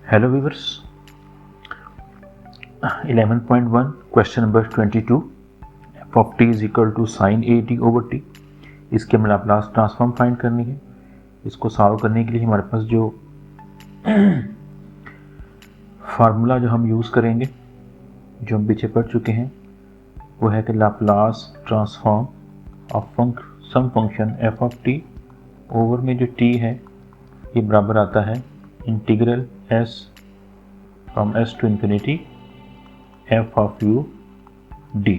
Hello viewers, 11.1 question number 22 f of t is equal to sine a t over t. इसके हमें Laplace transform find करनी है। इसको solve करने के लिए हमारे पास जो फार्मूला जो हम यूज़ करेंगे, जो हम पीछे पढ़ चुके हैं, वो है कि Laplace transform of some function f of t over में जो टी है ये बराबर आता है integral s from s to infinity f of u d.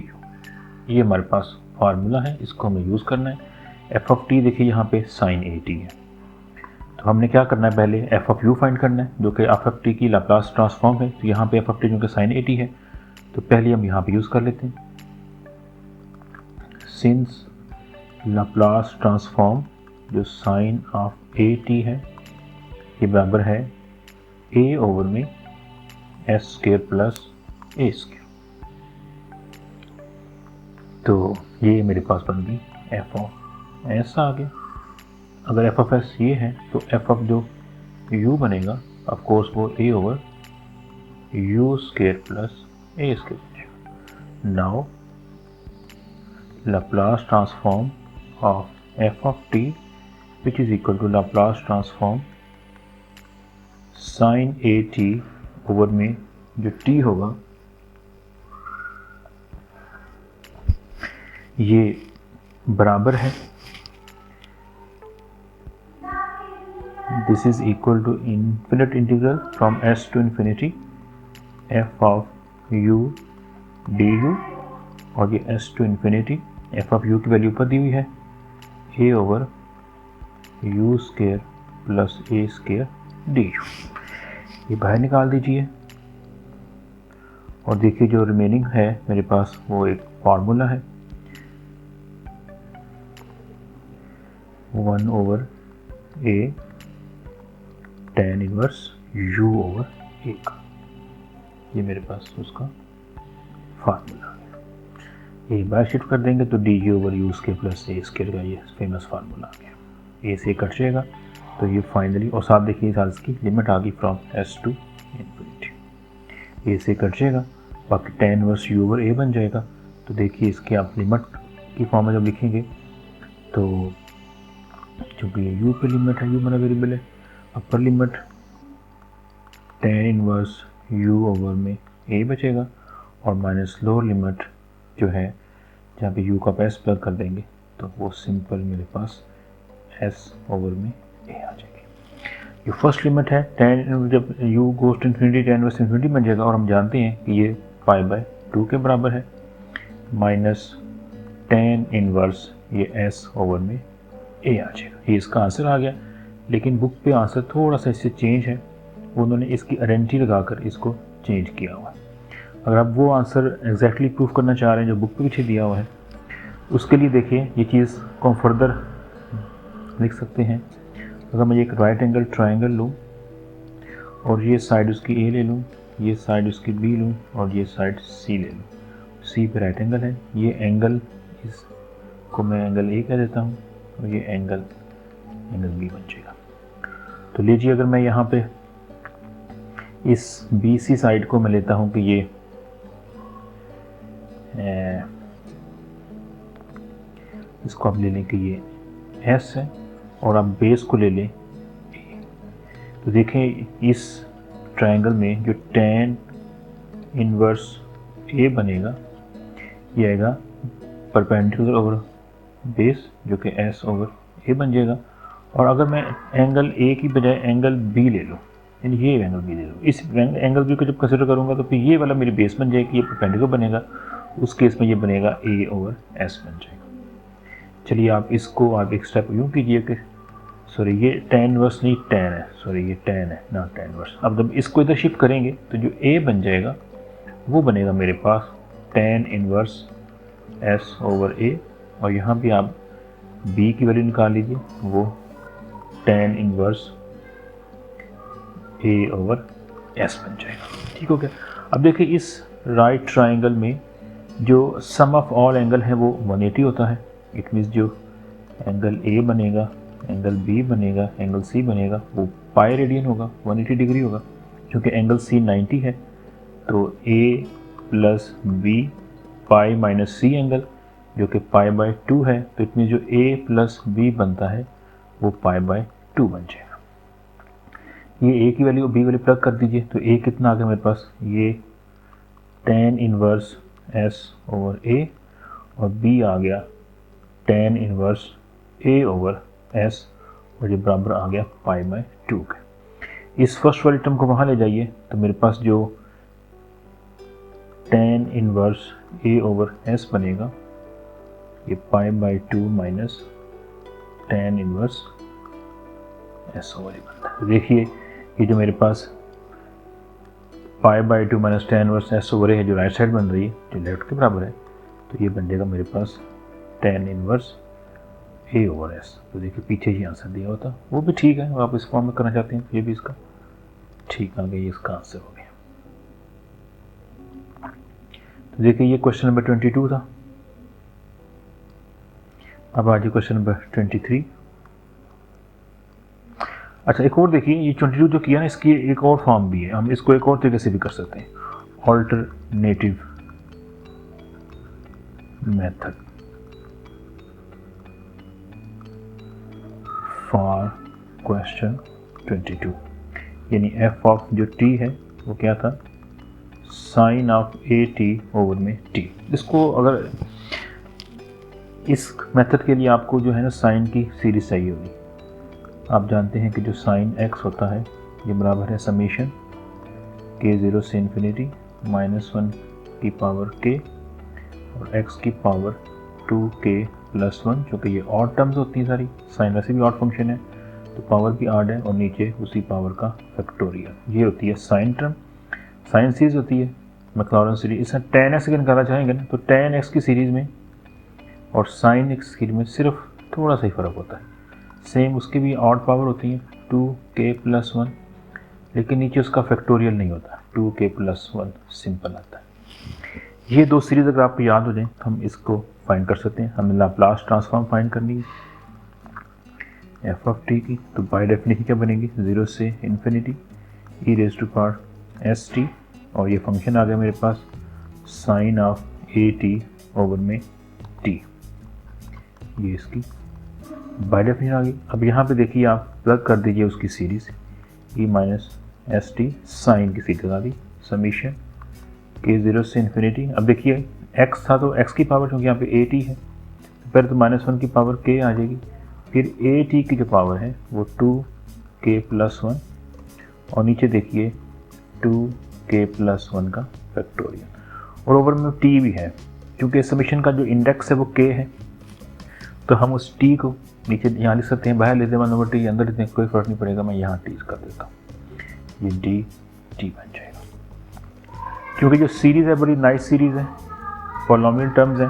ये हमारे पास फार्मूला है, इसको हमें यूज़ करना है। एफ ऑफ टी देखिए यहाँ पे साइन ए टी है, तो हमने क्या करना है, पहले एफ ऑफ यू फाइंड करना है जो कि एफ ऑफ टी की लाप्लास ट्रांसफॉर्म है। तो यहाँ पे एफ ऑफ टी जो कि साइन ए टी है, तो पहले हम यहाँ पे यूज़ कर लेते हैं। सिंस लाप्लास ट्रांसफॉर्म जो साइन ऑफ ए टी है ये बराबर है ए ओवर में S square plus a square, तो ये मेरे पास बन गई एफ ऑफ एस आ गया। अगर एफ ऑफ एस ये है तो एफ ऑफ जो यू बनेगा ऑफ कोर्स वो a over u square plus a square. Now Laplace transform of f of t which is equal to Laplace transform sine a t over में जो t होगा ये बराबर है, this is equal to infinite integral from s to infinity f of u d u, और ये s to infinity f of u की value ऊपर दी हुई है a over u square plus a square d u. ये बाहर निकाल दीजिए और देखिए जो रिमेनिंग है मेरे पास वो एक फार्मूला है 1 ओवर ए tan इनवर्स u ओवर ए का। ये मेरे पास उसका फार्मूला है। ये बाहर शिफ्ट कर देंगे तो D G over u square plus a square का ये फेमस फार्मूला आ गया। ए से कट जाएगा तो ये फाइनली, और साथ देखिए साथ इसकी लिमिट आ गई फ्रॉम एस टू इन्फिनिटी। ए से कट जाएगा, बाकी tan इनवर्स u ओवर ए बन जाएगा। तो देखिए इसके आप लिमिट की फॉर्म में जब लिखेंगे तो चूँकि ये u पे लिमिट है, u मना वेरिएबल है, upper limit tan inverse u over में a बचेगा और माइनस लोअर लिमिट जो है जहाँ पे u का आप s प्लग कर देंगे तो वो सिंपल मेरे पास s ओवर में a आ जाएगी। ये फर्स्ट लिमिट है, tan जब u goes to infinity tan inverse infinity बन जाएगा, और हम जानते हैं कि ये पाई बाय 2 के बराबर है, माइनस tan इनवर्स ये s ओवर में a आ जाएगा। ये इसका आंसर आ गया, लेकिन बुक पे आंसर थोड़ा सा इससे चेंज है, उन्होंने इसकी आइडेंटिटी लगाकर इसको चेंज किया हुआ है। अगर आप वो आंसर एग्जैक्टली प्रूफ करना चाह रहे हैं जो बुक पे पीछे दिया हुआ है, उसके लिए देखिए ये चीज़ को फर्दर लिख सकते हैं। अगर मैं एक राइट एंगल ट्राइंगल लूँ और ये साइड उसकी ए ले लूँ, ये साइड उसकी बी लूँ और ये साइड सी ले लूँ, सी पे राइट एंगल है, ये एंगल इसको मैं एंगल ए कह देता हूँ और ये एंगल बी बन जाएगा। तो लीजिए अगर मैं यहाँ पे इस बी सी साइड को मैं लेता हूँ कि ये इसको आप ले लें कि ये एस है और आप बेस को ले लें ए, तो देखें इस ट्रायंगल में जो tan इनवर्स ए बनेगा ये आएगा परपेंडिकुलर ओवर बेस जो कि एस ओवर ए बन जाएगा। और अगर मैं एंगल ए की बजाय एंगल बी ले लूँ, यानी ये एंगल बी ले लूँ, इस एंगल बी को जब कंसिडर करूँगा तो फिर ये वाला मेरी बेस बन जाएगी, ये परपेंडिकुलर बनेगा, उस केस में ये बनेगा ए ओवर एस बन जाएगा। चलिए आप इसको आप एक स्टेप यूँ कीजिए कि सॉरी ये tan इनवर्स नहीं tan है, सॉरी ये tan है ना tan इनवर्स। अब जब इसको इधर शिफ्ट करेंगे तो जो a बन जाएगा वो बनेगा मेरे पास tan inverse s over a, और यहाँ भी आप b की वैल्यू निकाल लीजिए, वो tan inverse a over s बन जाएगा। ठीक हो गया। अब देखिए इस राइट ट्राइंगल में जो सम ऑफ ऑल एंगल है वो 180 होता है। इट मीन्स जो एंगल a बनेगा, एंगल b बनेगा, एंगल c बनेगा, वो पाई रेडियन होगा, 180 डिग्री होगा। क्योंकि एंगल सी 90 है तो a plus b pi minus c angle जो कि पाई बाय 2 है, तो इतनी जो ए प्लस बी बनता है वो पाई बाय 2 बन जाएगा। ये ए की वैल्यू बी वैल्यू प्लग कर दीजिए, तो ए कितना आ गया मेरे पास, ये tan इनवर्स एस ओवर ए, और बी आ गया tan inverse a over S, और ये बराबर आ गया पाई बाय 2 के। इस फर्स्ट वाली टर्म को वहाँ ले जाइए तो मेरे पास जो tan inverse a over s बनेगा ये pi by 2 minus tan inverse s over a बनता है। देखिए ये जो मेरे पास pi by 2 minus tan inverse s over a है जो राइट साइड बन रही है, जो लेफ्ट के बराबर है, तो ये बन जाएगा मेरे पास tan inverse a over S. तो देखिए पीछे ही आंसर दिया होता, वो भी ठीक है, आप इस फॉर्म में करना चाहते हैं तो ये भी इसका ठीक आ गया, ये इसका आंसर हो गया। तो देखिए ये क्वेश्चन नंबर 22 था। अब आ जाए क्वेश्चन नंबर 23। अच्छा एक और देखिए, ये 22 जो किया ना, इसकी एक और फॉर्म भी है, हम इसको एक और तरीके से भी कर सकते हैं, ऑल्टरनेटिव मेथड फॉर क्वेश्चन 22, यानी एफ ऑफ जो टी है वो क्या था, sine of a t over में टी। इसको अगर इस मेथड के लिए आपको जो है ना साइन की सीरीज चाहिए होगी। आप जानते हैं कि जो साइन एक्स होता है ये बराबर है समीशन के 0 से इन्फिनिटी -1 की पावर के और x की पावर 2k + 1, जो कि ये ऑड टर्म्स होती हैं सारी, साइन वैसे भी ऑड फंक्शन है तो पावर भी ऑड है, और नीचे उसी पावर का फैक्टोरियल, ये होती है साइन टर्म। साइन सीरीज होती है मैक्लॉरेन सीरीज। इसमें tan x निकालना चाहेंगे ना तो tan x की सीरीज़ में और साइन x की में सिर्फ थोड़ा सा ही फ़र्क होता है। सेम उसकी भी ऑड पावर होती है 2k + 1, लेकिन नीचे उसका फैक्टोरियल नहीं होता, 2k + 1 सिंपल आता है। ये दो सीरीज़ अगर आपको याद हो जाए तो हम इसको फाइंड कर सकते हैं। हमें लाप्लास ट्रांसफॉर्म फाइंड करनी है एफ ऑफ टी की, तो बाय डेफिनेशन क्या बनेगी, 0 से इन्फिनिटी e⁻st, और ये फंक्शन आ गया मेरे पास sine of a t over में टी, ये इसकी बाय डेफिनेशन आ गई। अब यहाँ पे देखिए आप प्लग कर दीजिए उसकी सीरीज e⁻st, साइन की सीरीज आ गई समीशन के 0 से इन्फिनिटी। अब देखिए x था तो x की पावर, क्योंकि यहाँ पे ए टी है तो पहले तो -1 की पावर k आ जाएगी, फिर ए टी की जो पावर है वो 2k + 1, और नीचे देखिए 2k + 1 का फैक्टोरियल, और ओवर में t भी है, क्योंकि समीशन का जो इंडेक्स है वो k है, तो हम उस t को नीचे यहाँ लिख सकते हैं, बाहर लेते हैं 1/t, अंदर लेते हैं, कोई फ़र्क नहीं पड़ेगा, मैं यहाँ t कर देता हूँ, ये dt बन जाएगा। क्योंकि जो सीरीज़ है बड़ी नाइस सीरीज़ है, पॉलिनोमियल टर्म्स हैं,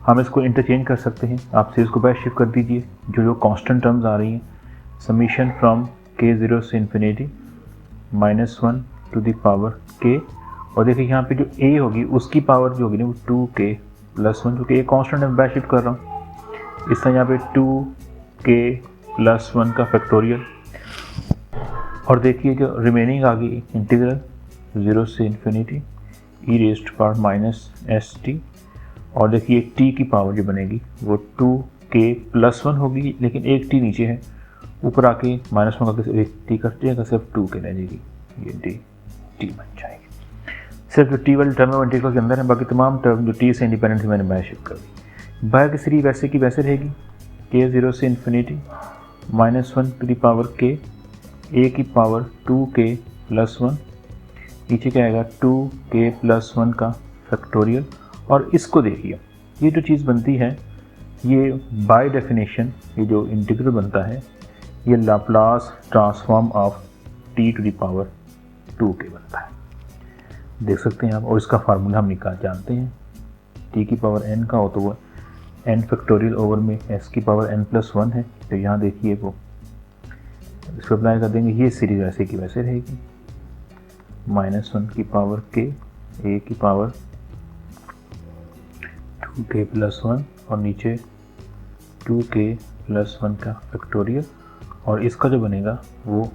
हम इसको इंटरचेंज कर सकते हैं। आप सीरीज़ को बैक शिफ्ट कर दीजिए, जो कांस्टेंट टर्म्स आ रही हैं, समीशन फ्रॉम k 0 से infinity -1 to the power k, और देखिए यहाँ पे जो a होगी उसकी पावर जो होगी ना वो 2k + 1, जो कि एक कांस्टेंट है, बैक शिफ्ट कर रहा हूँ, इस तरह यहाँ पे 2k + 1 का फैक्टोरियल, और देखिए जो रिमेनिंग आ गई इंटीग्रल 0 से इन्फिनिटी e⁻st, और देखिए t की पावर जो बनेगी वो 2k + 1 होगी, लेकिन एक t नीचे है, ऊपर आके -1 का एक t कट जाएगा, सिर्फ 2k रह जाएगी, ये dt बन जाएगी। सिर्फ जो t वाली टर्म है इंटीग्रल के अंदर है, बाकी तमाम टर्म जो t से इंडिपेंडेंट है मैंने बाहर शिफ्ट कर दी। बाहर की सीरीज वैसे की वैसे रहेगी, k 0 से infinity -1 to the power k, a की पावर 2k + 1, नीचे क्या आएगा 2k + 1 का फैक्टोरियल, और इसको देखिए ये जो चीज़ बनती है ये बाय डेफिनेशन ये जो इंटीग्रल बनता है ये Laplace transform of t to the power 2k बनता है, देख सकते हैं आप। और इसका फार्मूला हम निकाल जानते हैं, t की पावर n का हो तो वो n फैक्टोरियल ओवर में s की पावर n + 1 है, तो यहाँ देखिए वो इस पर अप्लाई कर देंगे, ये सीरीज वैसे की वैसे रहेगी, -1 की पावर k, a की पावर 2k + 1, और नीचे 2k + 1 का फैक्टोरियल, और इसका जो बनेगा वो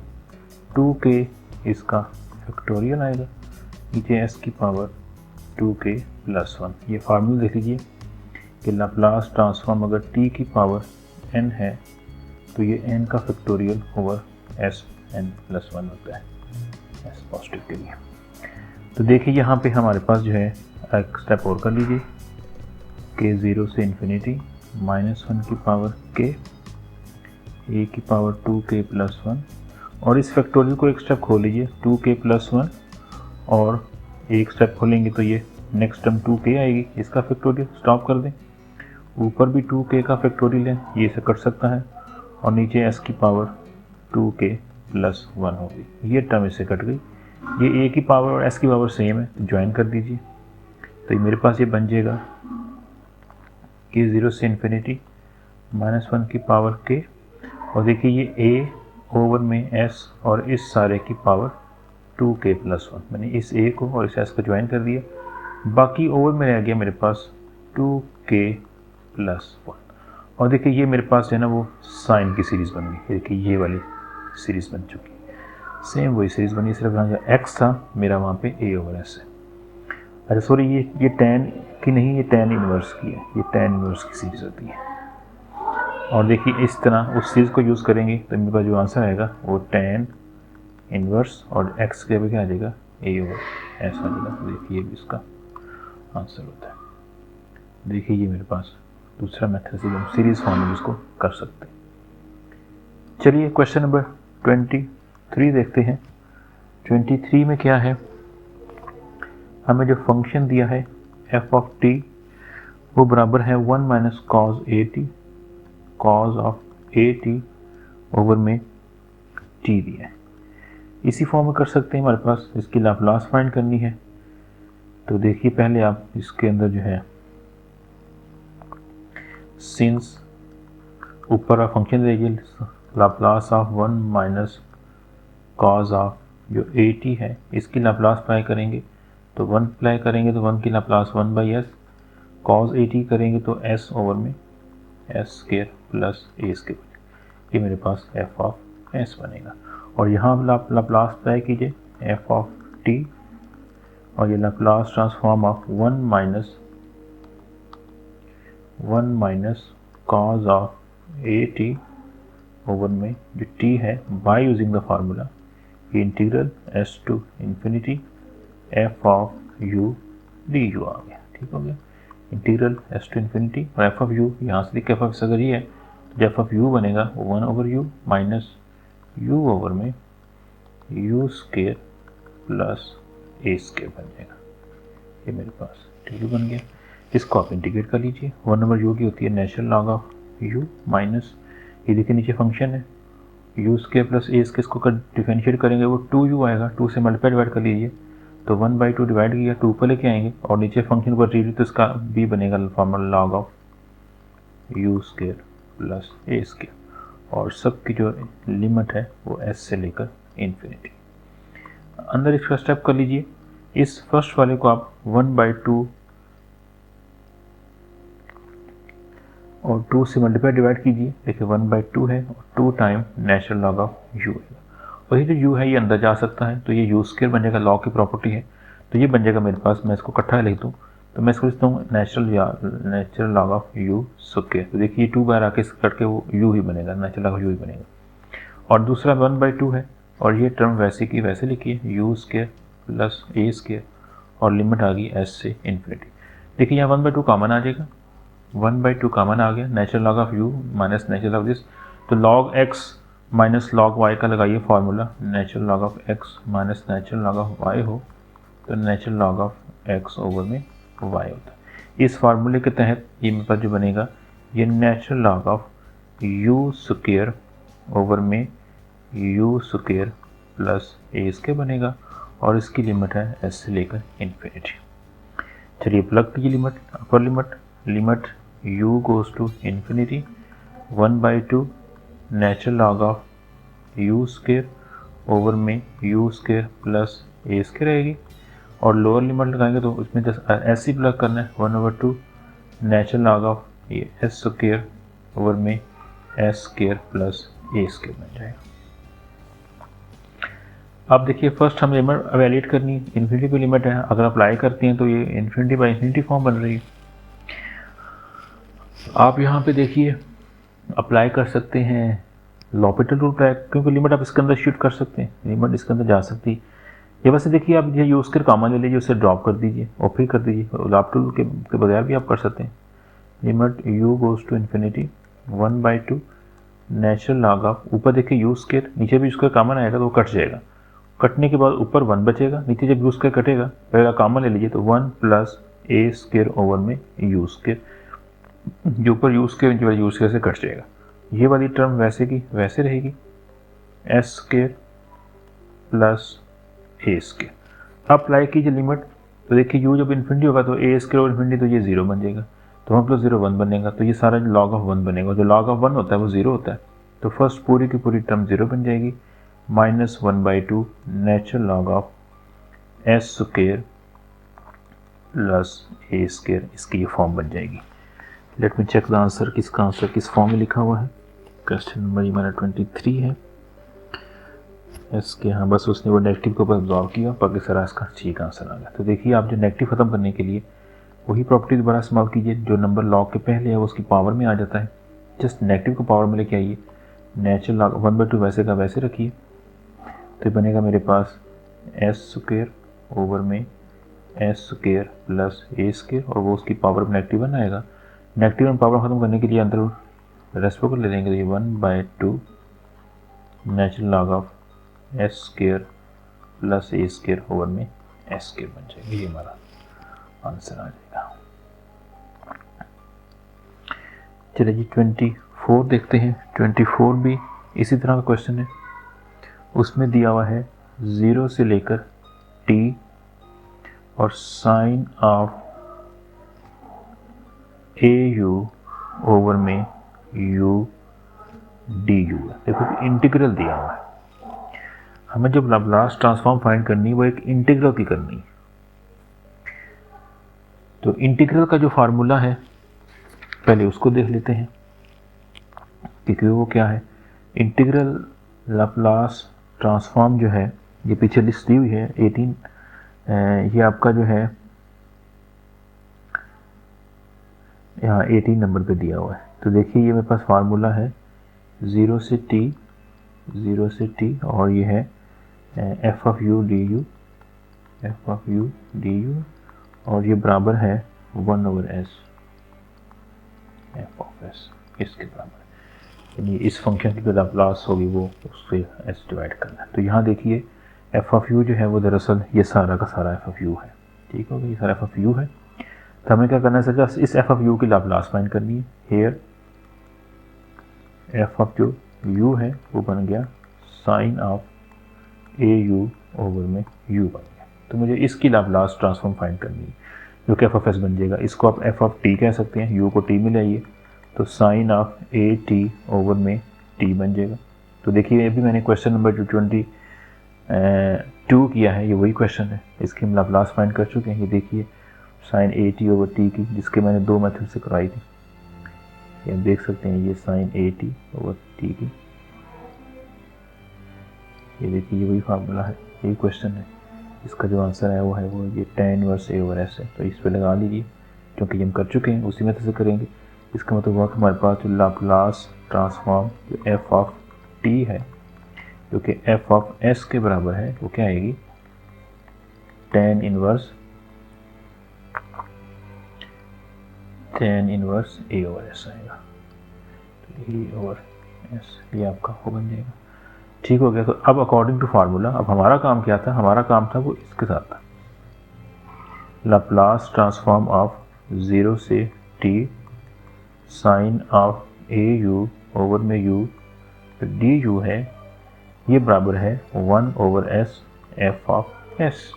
2k इसका फैक्टोरियल आएगा, नीचे एस की पावर 2k+1। ये फार्मूला देख लीजिए कि लाप्लास ट्रांसफॉर्म अगर t की पावर n है तो ये n का फैक्टोरियल ओवर Sn+1 होता है, s पॉजिटिव के लिए। तो देखिए यहाँ पे हमारे पास जो है एक स्टेप और कर लीजिए, k0 से इन्फिनिटी -1 की पावर k, a की पावर 2k+1, और इस फैक्टोरियल को एक स्टेप खोल लीजिए 2k+1, और एक स्टेप खोलेंगे तो ये नेक्स्ट टर्म 2k आएगी, इसका फैक्टोरियल स्टॉप कर दें। ऊपर भी 2k का फैक्टोरियल है, ये से कट सकता है, और नीचे s की पावर 2k+1 होगी, ये टर्म इससे कट गई। ये a की पावर और s की पावर सेम है, तो ज्वाइन कर दीजिए। तो मेरे पास ये बन जाएगा k0 से इन्फिनिटी -1 की पावर k, और देखिए ये a ओवर में s और इस सारे की पावर 2k+1, मैंने इस a को और इस s को ज्वाइन कर दिया, बाकी ओवर में रह गया मेरे पास 2k+1। और देखिए ये मेरे पास है ना वो साइन की सीरीज़ बन गई, देखिए ये वाली सीरीज़ बन चुकी है, सेम वही सीरीज़ बनी, सिर्फ यहाँ जो x था मेरा वहाँ पे a ओवर s है। अच्छा सॉरी, ये tan की नहीं, ये tan इनवर्स की है, ये tan इनवर्स की सीरीज़ होती है। और देखिए इस तरह उस सीरीज़ को यूज़ करेंगे तो मेरे पास जो आंसर आएगा वो tan इनवर्स और x के भी क्या आ जाएगा a ओवर s आ जाएगा। तो देखिए ये भी इसका आंसर होता है। देखिए ये मेरे पास दूसरा मेथड से हम सीरीज़ फॉर्म में इसको कर सकते हैं। चलिए क्वेश्चन नंबर 23 देखते हैं। 23 में क्या है, हमें जो फंक्शन दिया है f ऑफ t वो बराबर है 1 - cos ऑफ at ओवर में t दिया है। इसी फॉर्म में कर सकते हैं, हमारे पास इसकी लाप्लास फाइंड करनी है। तो देखिए पहले आप इसके अंदर जो है सिंस ऊपर आप फंक्शन देखिए लाप्लास ऑफ 1 - cos ऑफ जो at है इसकी लाप्लास अप्लाई करेंगे तो 1 अप्लाई करेंगे तो 1 की लाप्लास 1/s, cos at करेंगे तो s ओवर में s² प्लस a², ये मेरे पास f ऑफ s बनेगा। और यहाँ लाप्लास अप्लाई कीजिए f ऑफ t, और ये Laplace transform of 1 - cos of at over में जो t है by using the formula integral s to infinity f of u du आ गया। ठीक हो गया, इंटीग्रल s टू इन्फिनिटी, और f ऑफ u यहाँ से दिख f ऑफ अगर ये है तो f ऑफ u बनेगा 1/u माइनस u ओवर में u² प्लस a² बन जाएगा। ये मेरे पास इंटीग्रल बन गया। इसको आप इंटीग्रेट कर लीजिए, 1/u की होती है natural log of u minus ये देखिए नीचे फंक्शन है u² प्लस a², इसको डिफरेंशिएट करेंगे वो 2u आएगा, 2 से मल्टीप्लाई डिवाइड कर लीजिए तो 1/2 डिवाइड किया 2 पर लेके आएंगे, और नीचे फंक्शन पर रीड तो इसका b बनेगा formal log of u² plus a², और सब की जो लिमिट है वो s से लेकर इन्फिनिटी। अंदर इसका स्टेप कर लीजिए, इस फर्स्ट वाले को आप 1/2 और 2 से मल्टीप्लाई डिवाइड कीजिए, देखिए 1/2 है और 2 time natural log of u है, और ये जो u है ये अंदर जा सकता है तो ये u² बन जाएगा, लॉग की प्रॉपर्टी है तो ये बन जाएगा मेरे पास। मैं इसको इकट्ठा लिख दूँ तो मैं इसको लिखता हूँ नेचुरल लॉग ऑफ u²। तो देखिए 2 बार आके कट के वो u ही बनेगा, नेचुरल लॉग ऑफ u ही बनेगा। और दूसरा 1/2 है और ये टर्म वैसे की वैसे लिखिए u² प्लस a², और लिमिट आ गई s से इन्फिनिटी। देखिए यहाँ 1/2 कॉमन आ जाएगा, 1/2 कॉमन आ गया, natural log of u minus natural log this, तो log x minus log y का लगाइए formula, natural log of x minus natural log of y हो तो natural log of x over में y होता है। इस फार्मूले के तहत ये मेरे पास जो बनेगा ये natural log of u² over में u² प्लस a² बनेगा, और इसकी लिमिट है s से लेकर इन्फिनिटी। चलिए प्लग कीजिए limit, upper limit u goes to infinity 1/2 natural log of u² over में u² प्लस a² रहेगी, और लोअर लिमिट लगाएंगे तो उसमें जस्ट s ही प्लग करना है 1/2 नेचुरल लॉग ऑफ ये s² ओवर में s² प्लस a² बन जाएगा। अब देखिए फर्स्ट हम लिमिट एवेल्यूएट करनी है, इन्फिनिटी की लिमिट है, अगर अप्लाई करते हैं तो ये इन्फिनिटी बाई इन्फिनिटी फॉर्म बन रही है। आप यहाँ पे देखिए अप्लाई कर सकते हैं लॉपिटल रूल अप्लाई, क्योंकि लिमिट आप इसके अंदर शूट कर सकते हैं, लिमिट इसके अंदर जा सकती है। ये वैसे देखिए आप ये यूज़ कर कॉमन ले लीजिए, उसे ड्रॉप कर दीजिए और फिर कर दीजिए, लॉपिटल के बगैर भी आप कर सकते हैं। Limit u goes to infinity 1/2 natural log of, ऊपर देखिए यू स्क्वायर, नीचे भी उसका कॉमन आएगा तो वो कट जाएगा, कटने के बाद ऊपर 1 बचेगा, नीचे जब यू स्क्वायर कटेगा पहला कॉमन ले लीजिए तो 1 प्लस ए स्क्वायर ओवर में यू स्क्वायर, जो ऊपर यू स्क्वायर नीचे वाले यू स्क्वायर से कट जाएगा। ये वाली टर्म वैसे की वैसे रहेगी, S square plus a square. Apply कीजिए लिमिट, तो देखिए यू जब इन्फिनिटी होगा तो ए स्क्वायर और इन्फिनिटी तो ये 0 बन जाएगा, तो 1 प्लस 0 1 बनेगा, तो ये सारा लॉग ऑफ 1 बनेगा, जो लॉग ऑफ 1 होता है वो 0 होता है, तो फर्स्ट पूरी की पूरी टर्म 0 बन जाएगी, -1/2 natural log of s square plus a square, इसकी ये फॉर्म बन जाएगी। Let me check the answer, किसका आंसर किस फॉर्म में लिखा हुआ है। क्वेश्चन नंबर हमारा 23 है इसके, हाँ बस उसने वो नेगेटिव को ऑब्जॉर्व किया, बाकी सारा इसका ठीक आंसर आ गया। तो देखिए आप जो नेगेटिव ख़त्म करने के लिए वही प्रॉपर्टी दोबारा इस्तेमाल कीजिए, जो नंबर लॉग के पहले है वो उसकी पावर में आ जाता है, जस्ट नेगेटिव को पावर में लेके आइए, नेचुरल लॉग 1/2 वैसे का वैसे रखिए, तो बनेगा मेरे पास एस स्क्वायर ओवर में S square plus a square, और वो उसकी पावर में नेगेटिव 1 आएगा। नेगेटिव 1 पावर ख़त्म करने के लिए अंदर रेसिप्रोकल को ले लेंगे, तो ये 1/2 natural log of s square plus a square over में एस स्क्वायर बन जाएगा, ये हमारा आंसर आ जाएगा। चलिए जी 24 देखते हैं। 24 भी इसी तरह का क्वेश्चन है, उसमें दिया हुआ है 0 से लेकर t और sine of a u over में u डी यू है। देखो इंटीग्रल दिया हुआ है, हमें जब लाप्लास ट्रांसफॉर्म फाइंड करनी है वो एक इंटीग्रल की करनी है, तो इंटीग्रल का जो फार्मूला है पहले उसको देख लेते हैं, क्योंकि वो क्या है, इंटीग्रल लाप्लास ट्रांसफॉर्म जो है, ये पीछे लिस्ट दी हुई है 18, ये आपका जो है यहाँ 18 नंबर पे दिया हुआ है। तो देखिए ये मेरे पास फार्मूला है 0 से t और ये है F of u d u और ये बराबर है 1/s एफ ऑफ एस, इसके बराबर, यानी इस फंक्शन की जो लाप्लास होगी वो उससे s डिवाइड करना है। तो यहाँ देखिए एफ ऑफ यू जो है वो दरअसल ये सारा का सारा एफ ऑफ यू है, ठीक हो गया, ये सारा एफ ऑफ यू है। तो हमें क्या करना है सर, इस एफ ऑफ यू की लाप्लास फाइंड करनी है। हेयर एफ ऑफ जो यू है वो बन गया sine of a u over में यू बन गया, तो मुझे इसकी लाप्लास ट्रांसफॉर्म फाइंड करनी है, जो कि एफ ऑफ एस बन जाएगा। इसको आप एफ ऑफ टी कह सकते हैं, यू को टी में लाइए तो sine of a t over में टी बन जाएगा। तो देखिए ये भी मैंने क्वेश्चन नंबर जो 22 किया है, ये वही क्वेश्चन है, इसकी हम लाप्लास फाइंड कर चुके हैं। ये देखिए sine a t over t की, जिसके मैंने 2 मेथड से कराई थी, ये देख सकते हैं, ये sine a t over t की, ये देखिए ये वही फार्मूला है, यही क्वेश्चन है। इसका जो आंसर है वो ये tan inverse a over S है, तो इस पर लगा लीजिए, क्योंकि हम कर चुके हैं उसी मेथड से करेंगे। इसका मतलब हुआ कि हमारे पास जो लाप्लास ट्रांसफॉर्म जो एफ ऑफ टी है, जो कि एफ ऑफ एस के बराबर है, वो क्या आएगी, tan inverse a over S आएगा, तो ए ओवर एस ये आपका हो बन जाएगा, ठीक हो गया। तो अब अकॉर्डिंग टू फार्मूला, अब हमारा काम क्या था, हमारा काम था वो इसके साथ था, लाप्लास ट्रांसफॉर्म ऑफ 0 से t sine of a u over में u, तो डी यू है, ये बराबर है 1/s F of S,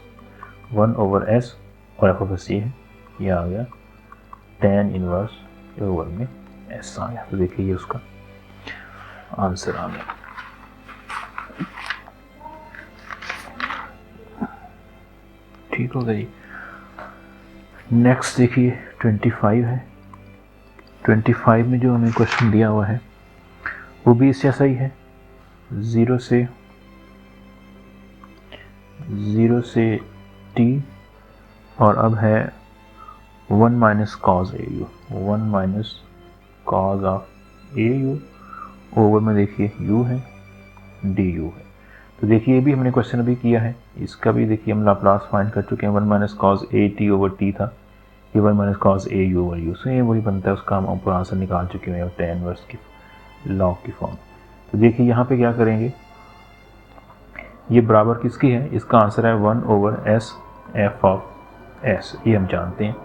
1/s और एफ ऑफ एस ये है, ये आ गया tan इनवर्स ओवर में s आ गया। तो देखिए ये उसका आंसर आ गया। ठीक हो गई। नेक्स्ट देखिए 25 है। 25 में जो हमें क्वेश्चन दिया हुआ है वो भी इससे ऐसा ही है, 0 से 0 से t, और अब है 1 minus cos a you, 1 minus cause of a u over में देखिए u है, डी यू है। तो देखिए ये भी हमने क्वेश्चन अभी किया है, इसका भी देखिए हम लाप्लास फाइंड कर चुके हैं। 1 minus cos a t over t था, ये 1 minus cos a u over u, so ये वही बनता है, उसका हम ऊपर आंसर निकाल चुके हैं tan इनवर्स की लॉग की फॉर्म। तो देखिए यहाँ पे क्या करेंगे, ये बराबर किसकी है, इसका आंसर है 1 over S F of S, ये हम जानते हैं।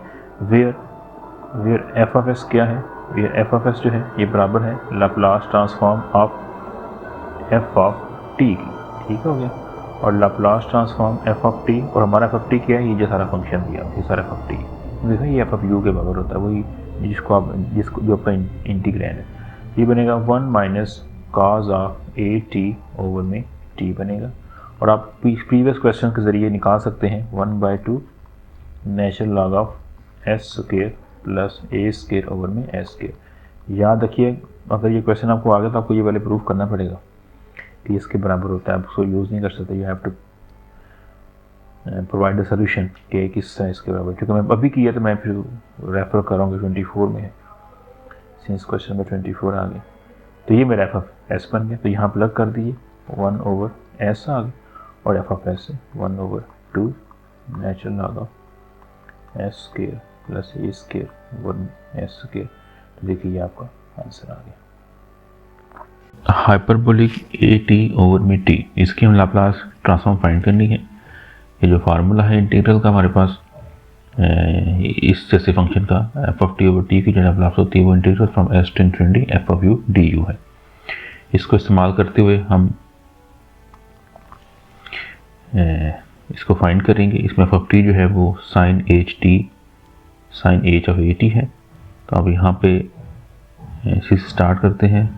वेयर एफ ऑफ एस क्या है, वेयर एफ ऑफ एस जो है ये बराबर है Laplace transform of f of T की, ठीक हो गया। और Laplace transform F of T, और हमारा एफ ऑफ टी क्या है, ये जो सारा फंक्शन दिया, ये सारा एफ ऑफ टी देखो, ये एफ ऑफ यू के बराबर होता है, वही जिसको जो आपका इंटीग्रैंड है। ये बनेगा 1 minus cause of a t over में टी बनेगा। और आप प्रीवियस क्वेश्चन के ज़रिए निकाल सकते हैं 1/2 natural log of s square plus a square over में एस स्क्वायर। याद रखिए, अगर ये क्वेश्चन आपको आ गया तो आपको ये वाले प्रूफ करना पड़ेगा कि इसके बराबर होता है, आप उसको यूज़ नहीं कर सकते। You have to provide the solution कि किस है इसके बराबर, क्योंकि मैं अभी किया तो मैं फिर रेफर करूँगा 24 में है, सिंस क्वेश्चन में 24 आ गए। तो ये मेरा एफ ऑफ एस बन गया, तो यहाँ प्लग कर दिए 1 ओवर एस आ गया, और f of S 1 over 2 natural log of s square plus a square over S square. तो देखिए ये आपका आंसर आ गया। हाइपरबोलिक ए टी ओवर में टी, इसकी हम लाप्लास ट्रांसफॉर्म फाइंड करनी है। ये जो फार्मूला है इंटीग्रल का हमारे पास, इस जैसे फंक्शन का f of t over t की जो लाप्लास होती है वो integral from s to infinity f of u d u है। इसको इस्तेमाल करते हुए हम इसको फाइंड करेंगे। इसमें एफ ऑफ टी जो है वो sine h t, sine h of a t है। तो अब यहाँ पे इसी से स्टार्ट करते हैं।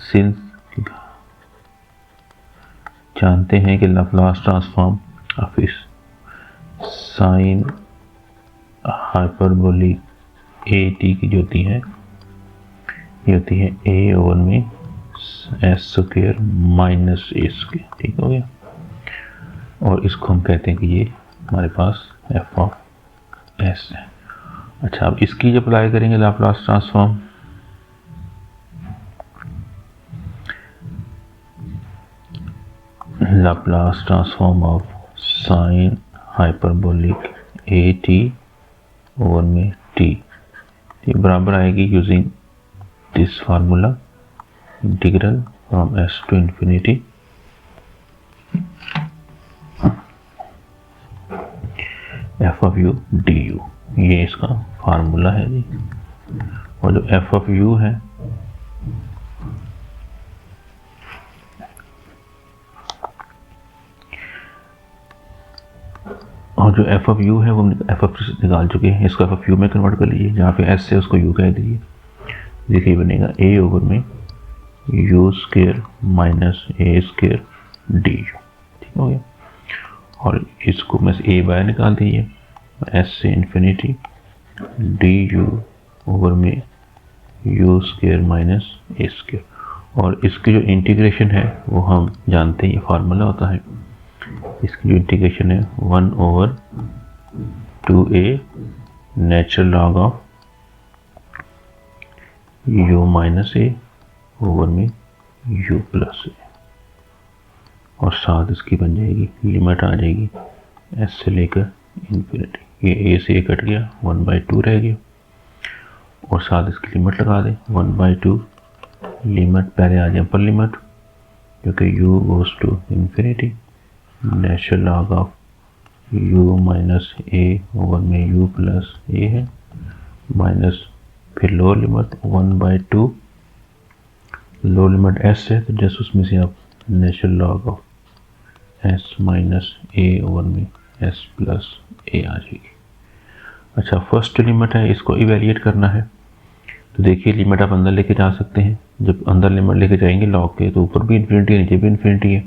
सिंस जानते हैं कि लाप्लास ट्रांसफॉर्म ऑफ इस साइन हाइपरबोलिक ए टी की जो होती है, ये होती है ए ओवर में एस स्क्वायर माइनस ए स्क्वायर, ठीक हो गया। और इसको हम कहते हैं कि ये हमारे पास एफ ऑफ एस है। अच्छा, अब इसकी जब अप्लाई करेंगे Laplace transform, Laplace transform of sine hyperbolic a t over में टी, ये बराबर आएगी using this formula integral from s to infinity f of u d u, ये इसका फार्मूला है जी। और जो एफ ऑफ यू है वो एफ ऑफ निकाल चुके हैं, इसको एफ ऑफ यू में कन्वर्ट कर लीजिए, जहाँ पे एस से उसको यू कह दीजिए। देखिए बनेगा ए ओवर में you square minus A square d you, ठीक हो गया। और इसको में से ए बाय निकाल दीजिए, एस से इन्फिनिटी डी यू ओवर में you square minus A square. और इसकी जो इंटीग्रेशन है वो हम जानते हैं, ये फार्मूला होता है। इसकी जो इंटीग्रेशन है 1 over 2a natural log of u minus a over में u प्लस ए, और साथ इसकी बन जाएगी लिमिट आ जाएगी s से लेकर इन्फिनिटी। ये a से a कट गया, 1/2 रह गया, और साथ इसकी लिमिट लगा दें 1/2 लिमिट, पहले आ जाए अपर लिमिट क्योंकि u goes to infinity natural log of u minus a over में u प्लस ए है, माइनस फिर lower limit 1/2, lower limit s है तो जस्ट उसमें से आप natural log of s minus a over में s प्लस ए आ जाएगी। अच्छा, फर्स्ट लिमिट है, इसको इवेल्युएट करना है। तो देखिए लिमिट आप अंदर लेके जा सकते हैं, जब अंदर लिमिट लेके जाएंगे लॉग के तो ऊपर भी इन्फिनिटी है नीचे भी इन्फिनिटी है,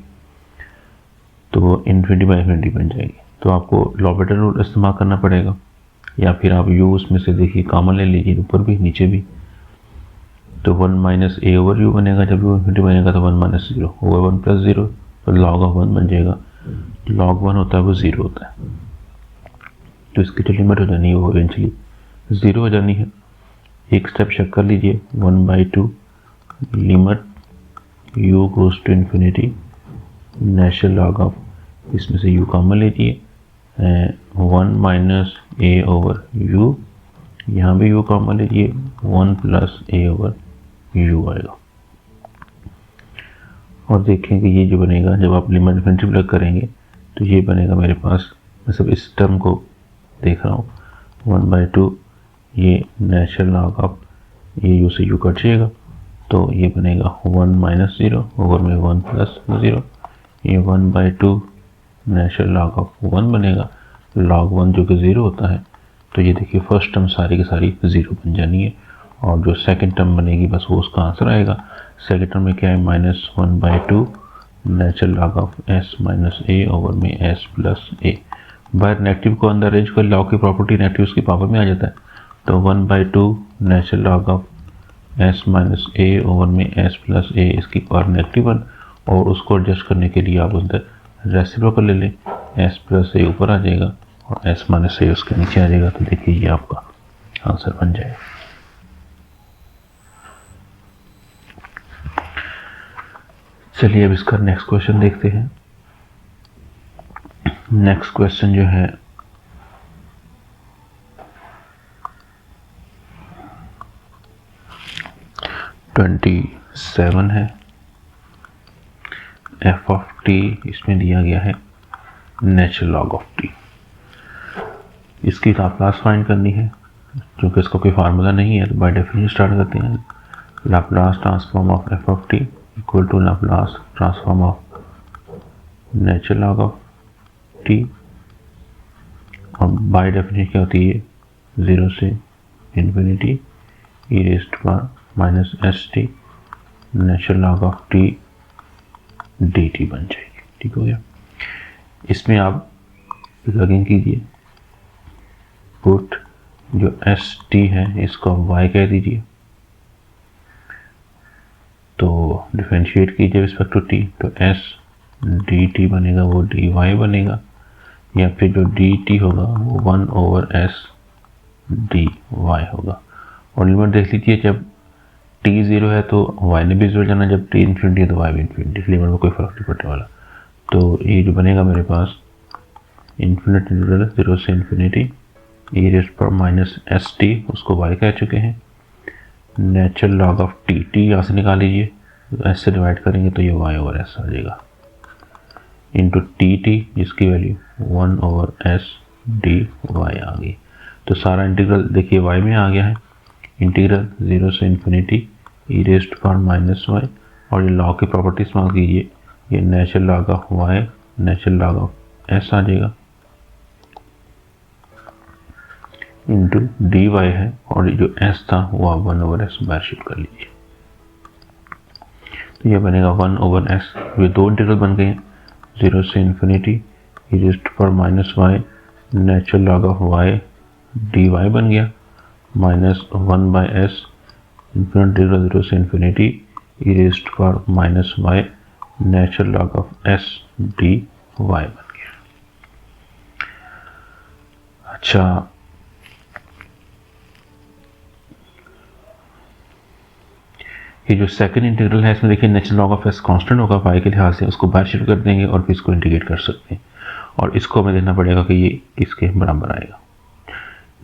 तो इन्फिनिटी बाई इन्फिनिटी बन जाएगी। तो आपको लॉबेटर रूल इस्तेमाल करना पड़ेगा, या फिर आप u उसमें से देखिए कॉमन ले लीजिए, ऊपर भी नीचे भी। तो 1 माइनस ए ओवर यू बनेगा, जब u इन्फिनिटी बनेगा तो 1 माइनस 0 ओवर 1 प्लस 0, तो लॉग ऑफ 1 बन जाएगा। log 1 होता है वो 0 होता है, तो इसकी जो लिमिट हो जानी है वो इवेंचुअली 0 हो जानी है। एक स्टेप चेक कर लीजिए, 1/2 limit u goes to infinity natural log of, इसमें से u कॉमन लीजिए, 1 माइनस a ओवर u, यहाँ भी u कॉमन लीजिए, 1 प्लस a ओवर u आएगा। और देखें कि ये जो बनेगा जब आप लिमिट इन्फिनिटी प्लग करेंगे तो ये बनेगा मेरे पास, मैं सब इस टर्म को देख रहा हूँ, 1/2 ये नेचुरल लॉग ऑफ, ये u से u कट जाएगा तो ये बनेगा 1 माइनस 0 ओवर में 1 प्लस 0, ये 1/2 नेचुरल लॉग ऑफ 1 बनेगा, log 1 जो कि 0 होता है, तो ये देखिए फर्स्ट टर्म सारी की सारी 0 बन जानी है, और जो सेकंड टर्म बनेगी बस वो उसका आंसर आएगा। सेकंड टर्म में क्या है, -1/2 natural log of s minus a over में s प्लस a। बाहर नेगेटिव को अंदर अरेंज कर, लॉग की प्रॉपर्टी नेगेटिव की पावर में आ जाता है, तो 1/2 natural log of s minus a over में s प्लस a, इसकी पावर -1, और उसको एडजस्ट करने के लिए आप अंदर रेसिप्रोकल ले लें, s प्लस a ऊपर आ जाएगा और s माइनस a उसके नीचे आ जाएगा, तो देखिए ये आपका आंसर बन जाएगा। चलिए अब इसका नेक्स्ट क्वेश्चन देखते हैं। नेक्स्ट क्वेश्चन जो है ट्वेंटी 7 है। f ऑफ t इसमें दिया गया है नेचुरल लॉग ऑफ t, इसकी लाप्लास फाइंड करनी है, क्योंकि इसका कोई फार्मूला नहीं है तो बाय डेफिनेशन स्टार्ट करते हैं। Laplace transform of f of t equal to Laplace transform of natural log of t, और बाय डेफिनेशन क्या होती है, 0 से infinity e raised to power minus st natural log of t dt बन जाएगी। ठीक हो गया। इसमें आप प्लग इन कीजिए, पुट जो st है इसको आप y कह दीजिए, तो डिफरेंशिएट कीजिए रिस्पेक्ट टू t, तो s dt बनेगा वो dy बनेगा, या फिर जो dt होगा वो 1 ओवर s dy होगा। और लिमिट देख लीजिए, जब t 0 है तो y ने भी 0 जाना, जब t इन्फिनिटी है तो y भी इन्फिनिटी, लिमिट में कोई फर्क नहीं पड़ने वाला। तो ये जो बनेगा मेरे पास इन्फिनिटी इंटीग्रल 0 से infinity e raised to power minus st, उसको y कह चुके हैं, natural log of t, t यहाँ से निकाल लीजिए, तो s से डिवाइड करेंगे तो ये y ओवर s आ जाएगा, इंटू dt जिसकी वैल्यू 1 ओवर s dy आ गई। तो सारा इंटीग्रल देखिए y में आ गया है, इंटीग्रल 0 से infinity e raised to power minus y, और ये लॉग की प्रॉपर्टीज मांग कीजिए, ये natural log of y natural log of s आ जाएगा, इंटू dy है, और जो s था वो आप 1 ओवर s बाहर शिफ्ट कर लीजिए, तो ये बनेगा 1 ओवर s। ये दो इंटीग्रल बन गए हैं, 0 से infinity e raised to power minus y natural log of y dy बन गया, माइनस 1/s इंटीग्रल 0 से infinity e raised to power minus y natural log of s dy बन गया। अच्छा, ये जो सेकंड इंटीग्रल है इसमें देखिए natural log of s constant होगा y के लिहाज से, उसको बाहर शिफ्ट कर देंगे और फिर इसको इंटीग्रेट कर सकते हैं, और इसको हमें देखना पड़ेगा कि ये किसके बराबर आएगा।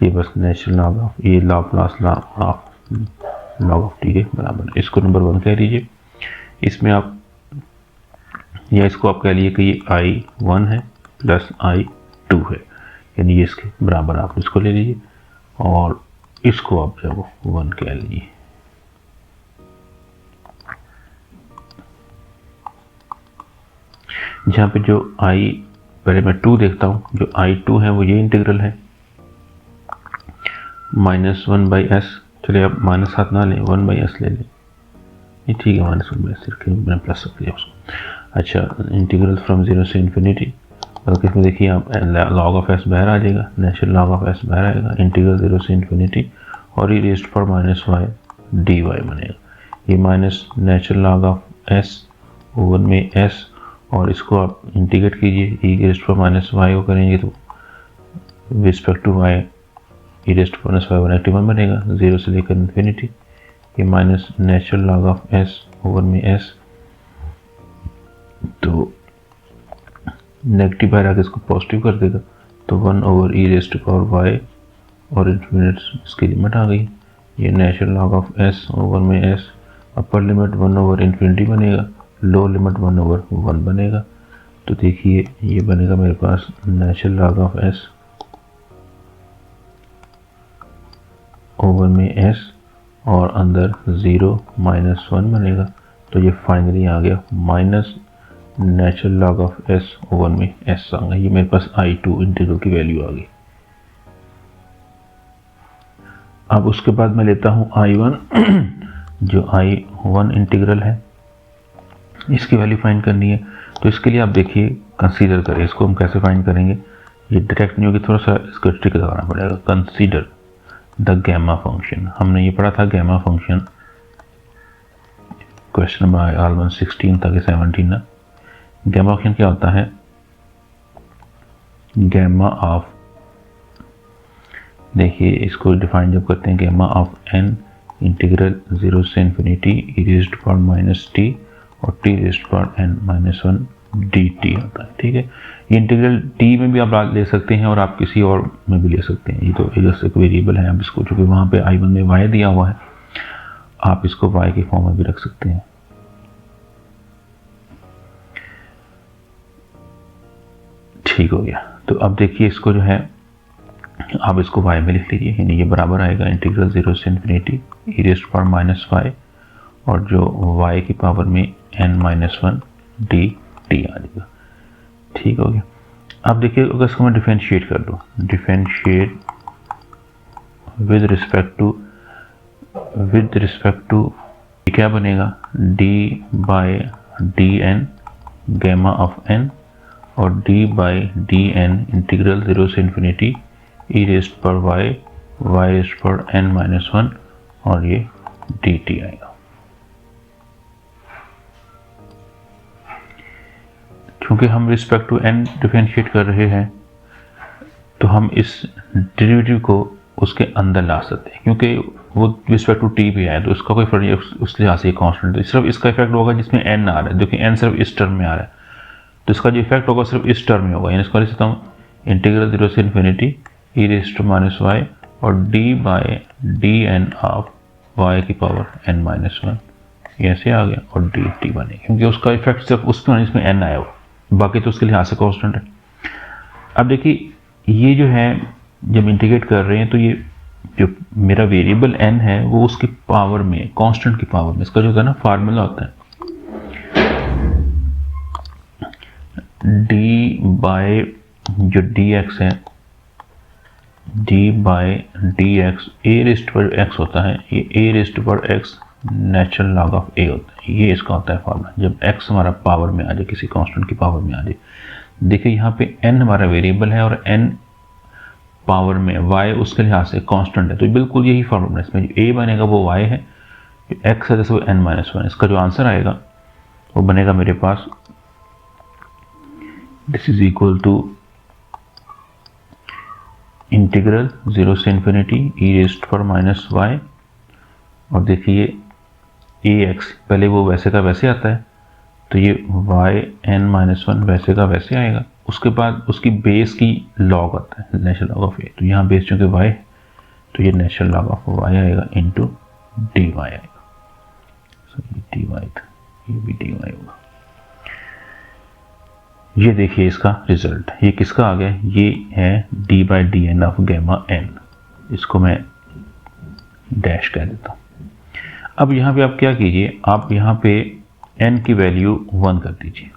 ये बस नेचुरल लॉग ऑफ, ये लाप्लास लॉग ऑफ t के बराबर है, इसको नंबर 1 कह लीजिए। इसमें आप, या इसको आप कह लीजिए कि ये i1 है प्लस i2 है, यानी ये इसके बराबर आप इसको ले लीजिए, और इसको आप जब 1 कह लीजिए। जहाँ पे जो पहले मैं 2 देखता हूँ, जो i2 है वो ये इंटीग्रल है, -1/s, चलिए आप माइनस हाथ ना लें, 1/s ले लें, ये ठीक है, -1/s मैंने प्लस रख दिया उसको। अच्छा, इंटीग्रल फ्रॉम 0 से इन्फिनिटी, बल्कि इसमें देखिए आप लॉग ऑफ s बाहर आ जाएगा, नेचुरल लॉग ऑफ s बाहर आएगा, इंटीग्रल 0 से इन्फिनिटी, और e raised to power minus y dy बनेगा, ये minus natural log of s over में s, और इसको आप इंटीग्रेट कीजिए, ई रेस्ट पर माइनस वाई को करेंगे तो respect to y e raised पर माइनस वाई नेगेटिव 1 बनेगा, 0 से लेकर इन्फिनिटी। ये minus natural log of s over में एस, तो नेगेटिव बाहर आके इसको पॉजिटिव कर देगा, तो 1 over e rest power y और इन्फिनिट इसकी लिमिट आ गई। ये natural log of s over में s, upper limit 1 over infinity बनेगा, लो लिमिट 1 ओवर 1 बनेगा। तो देखिए ये बनेगा मेरे पास natural log of s over में एस और अंदर 0 माइनस 1 बनेगा। तो ये फाइनली आ गया minus natural log of s over में एस आ गया। ये मेरे पास I2 इंटीग्रल की वैल्यू आ गई। अब उसके बाद मैं लेता हूँ I1 जो I1 इंटीग्रल है, इसकी वैल्यू फाइंड करनी है। तो इसके लिए आप देखिए कंसीडर करें, इसको हम कैसे फाइंड करेंगे, ये डायरेक्ट नहीं होगी, थोड़ा सा इसको ट्रिक लगाना पड़ेगा। कंसीडर द गैमा फंक्शन, हमने ये पढ़ा था gamma function, question number almost 16 था कि 17 ना। गैमा फंक्शन क्या होता है, गैमा ऑफ, देखिए इसको डिफाइन जब करते हैं, गैमा ऑफ n इंटीग्रल 0 से infinity e raised power minus T और T raised power n minus 1 dt होता है। ठीक है, ये इंटीग्रल t में भी आप ले सकते हैं और आप किसी और में भी ले सकते हैं। ये तो एक वेरिएबल है, आप इसको चूँकि वहाँ पे I1 में y दिया हुआ है, आप इसको y के फॉर्म में भी रख सकते हैं। ठीक हो गया। तो अब देखिए इसको जो है आप इसको y में लिख लीजिए, यानी ये बराबर आएगा इंटीग्रल 0 से infinity e raised power minus y और जो y की पावर में n माइनस 1 डी टी आ जाएगा। ठीक हो गया। अब देखिए अगर इसको मैं डिफरेंशिएट कर दूँ, डिफरेंशिएट विद रिस्पेक्ट टू क्या बनेगा, d by d n gamma of n और d by d n integral 0 से infinity e raised power y raised power n minus 1 और ये dt आएगा। क्योंकि हम रिस्पेक्ट टू n डिफरेंशिएट कर रहे हैं तो हम इस डेरिवेटिव को उसके अंदर ला सकते हैं, क्योंकि वो रिस्पेक्ट टू t भी आए तो उसका कोई फर्क नहीं, उस लिहाज से कांस्टेंट, तो सिर्फ इसका इफेक्ट होगा जिसमें n आ रहा है। देखिए n सिर्फ इस टर्म में आ रहा है, तो इसका जो इफेक्ट होगा सिर्फ इस टर्म में होगा। यानी इसको लिख सकता हूँ इंटीग्रल 0 से infinity e raised to minus y और d by d n of y की पावर n माइनस 1, ये ऐसे आ गया और dt बने, क्योंकि उसका इफेक्ट सिर्फ उसमें जिसमें n आया हो, बाकी तो उसके लिहाज से कांस्टेंट है। अब देखिए ये जो है जब इंटीग्रेट कर रहे हैं तो ये जो मेरा वेरिएबल n है वो उसकी पावर में, कांस्टेंट की पावर में, इसका जो है ना फार्मूला होता है d बाय जो dx है, d by dx a raised पर x होता है, ये a रेज़्ड पर x natural log of a होता है, ये इसका होता है फार्मूला जब x हमारा पावर में आ जाए, किसी कांस्टेंट की पावर में आ जाए। देखिए यहाँ पे n हमारा वेरिएबल है और n पावर में y उसके लिहाज से कांस्टेंट है, तो बिल्कुल यही फार्मूला है। इसमें जो a बनेगा वो y है, जो x है जैसे वो n माइनस 1। इसका जो आंसर आएगा वो बनेगा मेरे पास, this is equal to integral 0 से infinity e raised power minus y और देखिए ax पहले वो वैसे का वैसे आता है, तो ये y n माइनस 1 वैसे का वैसे आएगा। उसके बाद उसकी बेस की लॉग आता है, नेचुरल लॉग ऑफ a, तो यहाँ बेस चूँकि y है तो ये नेचुरल लॉग ऑफ y आएगा इंटू dy आएगा। सो ये dy था, ये भी dy होगा। ये देखिए इसका रिजल्ट, ये किसका आ गया, ये है d by d n of gamma n, इसको मैं डैश कह देता हूँ। अब यहाँ पे आप क्या कीजिए, आप यहाँ पे n की वैल्यू 1 कर दीजिए,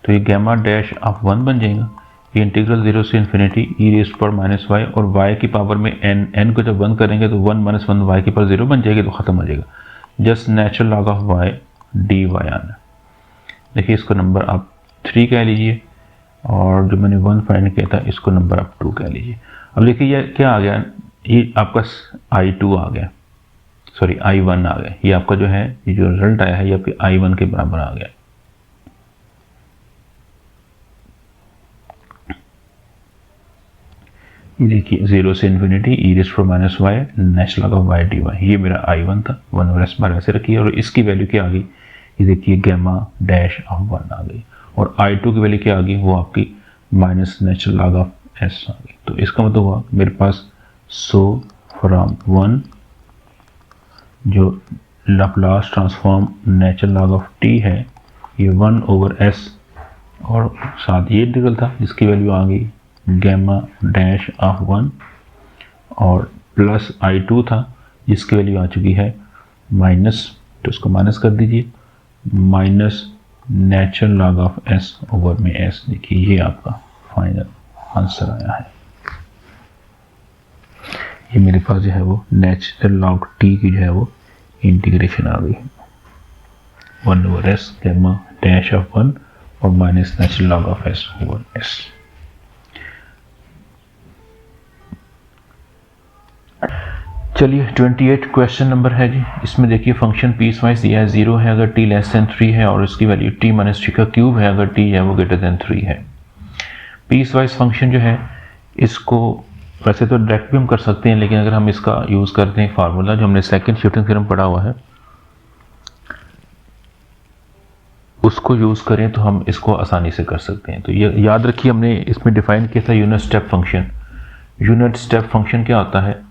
तो ये गैमा डैश ऑफ 1 बन जाएगा। ये इंटीग्रल 0 से infinity e raised power minus y और y की पावर में n को जब 1 करेंगे तो 1 माइनस 1 y की पावर 0 बन जाएगी, तो ख़त्म हो जाएगा। Just natural log of y dy आना। देखिए इसको नंबर आप 3 कह लीजिए और जो मैंने 1 फाइंड किया था इसको नंबर आप 2 कह लीजिए। अब देखिए ये क्या आ गया, ये आपका I2 आ गया, सॉरी I1 आ गया। ये आपका जो है, ये जो रिजल्ट आया है ये आपके I1 के बराबर आ गया। ये देखिए 0 से infinity e raise to minus y natural log of y d y, ये मेरा I1 था, 1 और s बार ऐसे रखिए और इसकी वैल्यू क्या आ गई, ये देखिए गैमा डैश ऑफ 1 आ गई और I2 की वैल्यू क्या आ गई, वो आपकी minus natural log of s आ गई। तो इसका मतलब हुआ मेरे पास सो फ्रॉम 1 जो Laplace transform natural log of t है ये 1 ओवर s और साथ ये इंटीग्रल था जिसकी वैल्यू आ गई गैमा डैश ऑफ 1 और प्लस I2 था जिसकी वैल्यू आ चुकी है माइनस, तो इसको माइनस कर दीजिए, minus natural log of s over में s। देखिए ये आपका फाइनल आंसर आया है। ये मेरे पास जो है वो नेचुरल लॉग t की जो है वो इंटीग्रेशन आ गई 1 over s gamma dash of 1 और minus natural log of s over s। चलिए 28 क्वेश्चन नंबर है जी। इसमें देखिए फंक्शन पीस वाइज दिया है, 0 है अगर t लेस देन 3 है और इसकी वैल्यू t माइनस 3 का क्यूब है अगर t है वो ग्रेटर देन 3 है। पीस वाइज फंक्शन जो है इसको वैसे तो डायरेक्ट भी हम कर सकते हैं, लेकिन अगर हम इसका यूज़ करते हैं फार्मूला जो हमने सेकंड शिफ्टिंग थ्योरम पढ़ा हुआ है उसको यूज़ करें तो हम इसको आसानी से कर सकते हैं। तो ये याद रखिए हमने इसमें डिफाइन किया था unit step function. Unit step function क्या होता है,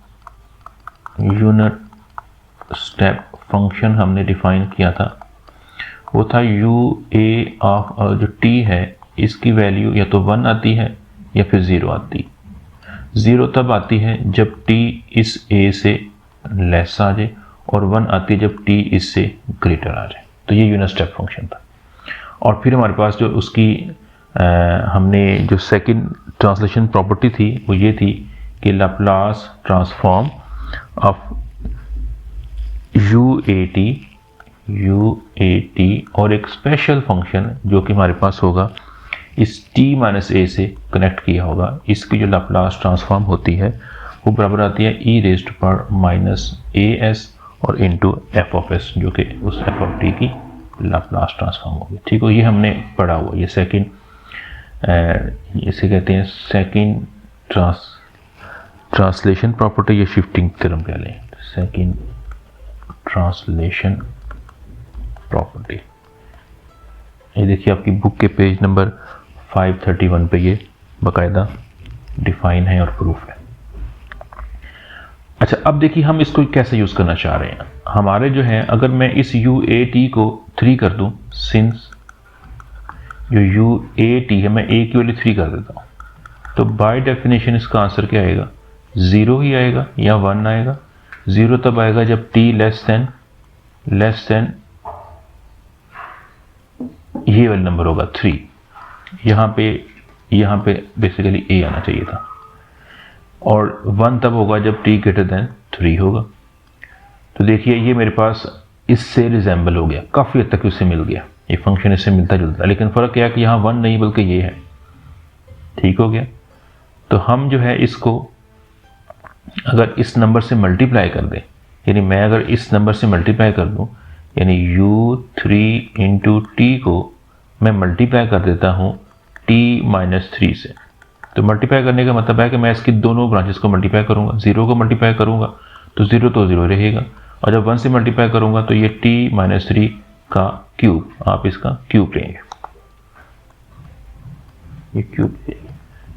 यूनिट स्टेप फंक्शन हमने डिफाइन किया था वो था यू ए ऑफ जो t है इसकी वैल्यू या तो 1 आती है या फिर 0 आती है। 0 तब आती है जब t इस a से लेस आ जाए और 1 आती है जब t इससे ग्रेटर आ जाए। तो ये यूनिट स्टेप फंक्शन था। और फिर हमारे पास जो उसकी हमने जो सेकंड ट्रांसलेशन प्रॉपर्टी थी वो ये थी कि लाप्लास ट्रांसफॉर्म ऑफ UAT और एक स्पेशल फंक्शन जो कि हमारे पास होगा इस t माइनस a से कनेक्ट किया होगा, इसकी जो लाप्लास ट्रांसफॉर्म होती है वो बराबर आती है e raise to power minus as और इनटू f ऑफ s जो कि उस f ऑफ t की लाप्लास ट्रांसफॉर्म होगी। ठीक हो, ये हमने पढ़ा हुआ, ये सेकंड इसे कहते हैं सेकंड ट्रांसलेशन प्रॉपर्टी या शिफ्टिंग थ्योरम कह लें, सेकंड ट्रांसलेशन प्रॉपर्टी। ये देखिए आपकी बुक के पेज नंबर 531 पे ये बाकायदा डिफाइन है और प्रूफ है। अच्छा अब देखिए हम इसको कैसे यूज़ करना चाह रहे हैं। हमारे जो है अगर मैं इस UAT को 3 कर दूं, सिंस जो UAT है मैं a की वैल्यू 3 कर देता हूं, तो बाय डेफिनेशन इसका आंसर क्या आएगा, 0 ही आएगा या 1 आएगा। 0 तब आएगा जब t लेस देन ये वाला नंबर होगा 3। यहाँ पे बेसिकली a आना चाहिए था। और 1 तब होगा जब t ग्रेटर देन 3 होगा। तो देखिए ये मेरे पास इससे रिजेंबल हो गया, काफ़ी हद तक उससे मिल गया, ये फंक्शन इससे मिलता जुलता, लेकिन फ़र्क क्या है कि यहाँ 1 नहीं बल्कि ये है। ठीक हो गया। तो हम जो है इसको अगर इस नंबर से मल्टीप्लाई कर दें, यानी मैं अगर इस नंबर से मल्टीप्लाई कर दूं, यानी u3 इंटू टी को मैं मल्टीप्लाई कर देता हूं t माइनस 3 से। तो मल्टीप्लाई करने का मतलब है कि मैं इसकी दोनों ब्रांचेस को मल्टीप्लाई करूंगा, 0 को मल्टीप्लाई करूंगा तो 0 रहेगा, और जब 1 से मल्टीप्लाई करूंगा तो ये t माइनस 3 का क्यूब, आप इसका क्यूब लेंगे, ये क्यूब,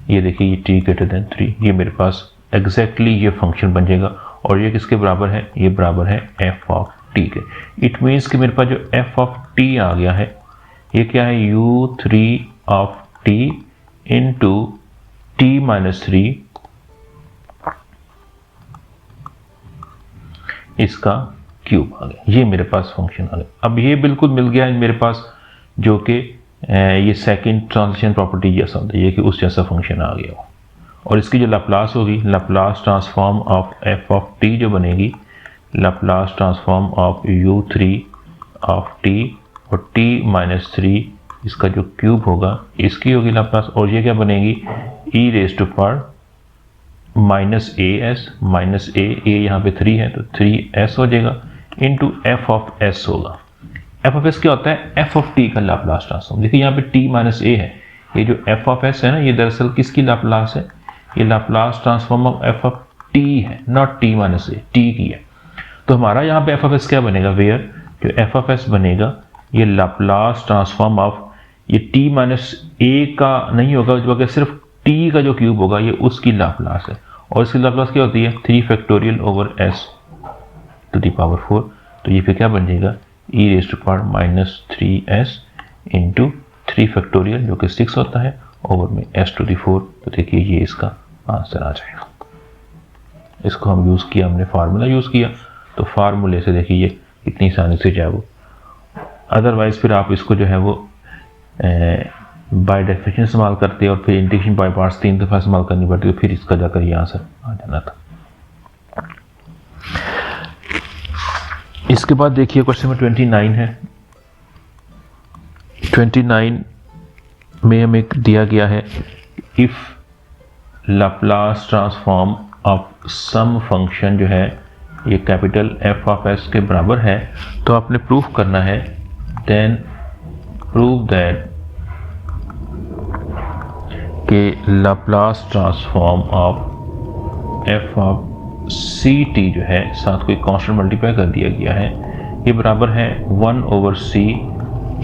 ये देखिए ये t ग्रेटर देन 3, ये मेरे पास एग्जैक्टली ये फंक्शन बन जाएगा। और ये किसके बराबर है, ये बराबर है f ऑफ t के। इट मीन्स कि मेरे पास जो f ऑफ t आ गया है ये क्या है, u3 of t into t minus 3 इसका क्यूब आ गया। ये मेरे पास फंक्शन आ गया। अब ये बिल्कुल मिल गया है मेरे पास, जो कि ये सेकंड ट्रांसलेशन प्रॉपर्टी जैसा होता है, ये कि उस जैसा फंक्शन आ गया हो। और इसकी जो लाप्लास होगी, Laplace transform of f of t जो बनेगी, Laplace transform of u3 of t और t माइनस 3 इसका जो क्यूब होगा इसकी होगी लाप्लास। और ये क्या बनेगी, e raise to power minus a यहाँ पे 3 है तो 3s हो जाएगा इंटू f ऑफ s होगा। f ऑफ s क्या होता है, f ऑफ t का लाप्लास ट्रांसफॉर्म। देखिए यहाँ पे t माइनस a है, ये जो f ऑफ s है ना, ये दरअसल किसकी लाप्लास है, ये Laplace transform of f of t है, not t minus a, t की है। तो हमारा यहाँ पे एफ ऑफ एस क्या बनेगा, वेयर जो एफ ऑफ एस बनेगा ये लाप्लास ट्रांसफॉर्म ऑफ ये टी माइनस ए का नहीं होगा, बल्कि सिर्फ टी का जो क्यूब होगा ये उसकी लाप्लास है। और इसकी लाप्लास क्या होती है 3 factorial over s to the power 4। तो ये फिर क्या बन जाएगा e raise to power minus 3s into 3 factorial जो कि 6 होता है ओवर में s टू द 4। तो देखिए ये इसका आंसर आ जाएगा। इसको हम यूज़ किया, हमने फार्मूला यूज़ किया, तो फार्मूले से देखिए ये इतनी आसानी से जाए वो। अदरवाइज फिर आप इसको जो है वो बाय डेफिनेशन इस्तेमाल करते और फिर इंटीग्रेशन बाय पार्ट्स 3 दफ़ा इस्तेमाल करनी पड़ती, तो फिर इसका जाकर ये आंसर आ जाना था। इसके बाद देखिए क्वेश्चन नंबर 29 है। 29 में हमें दिया गया है if Laplace transform of some function जो है ये कैपिटल एफ ऑफ एस के बराबर है, तो आपने प्रूफ करना है देन प्रूव दैट कि Laplace transform of f of c t जो है साथ कोई कांस्टेंट मल्टीप्लाई कर दिया गया है, ये बराबर है 1 over c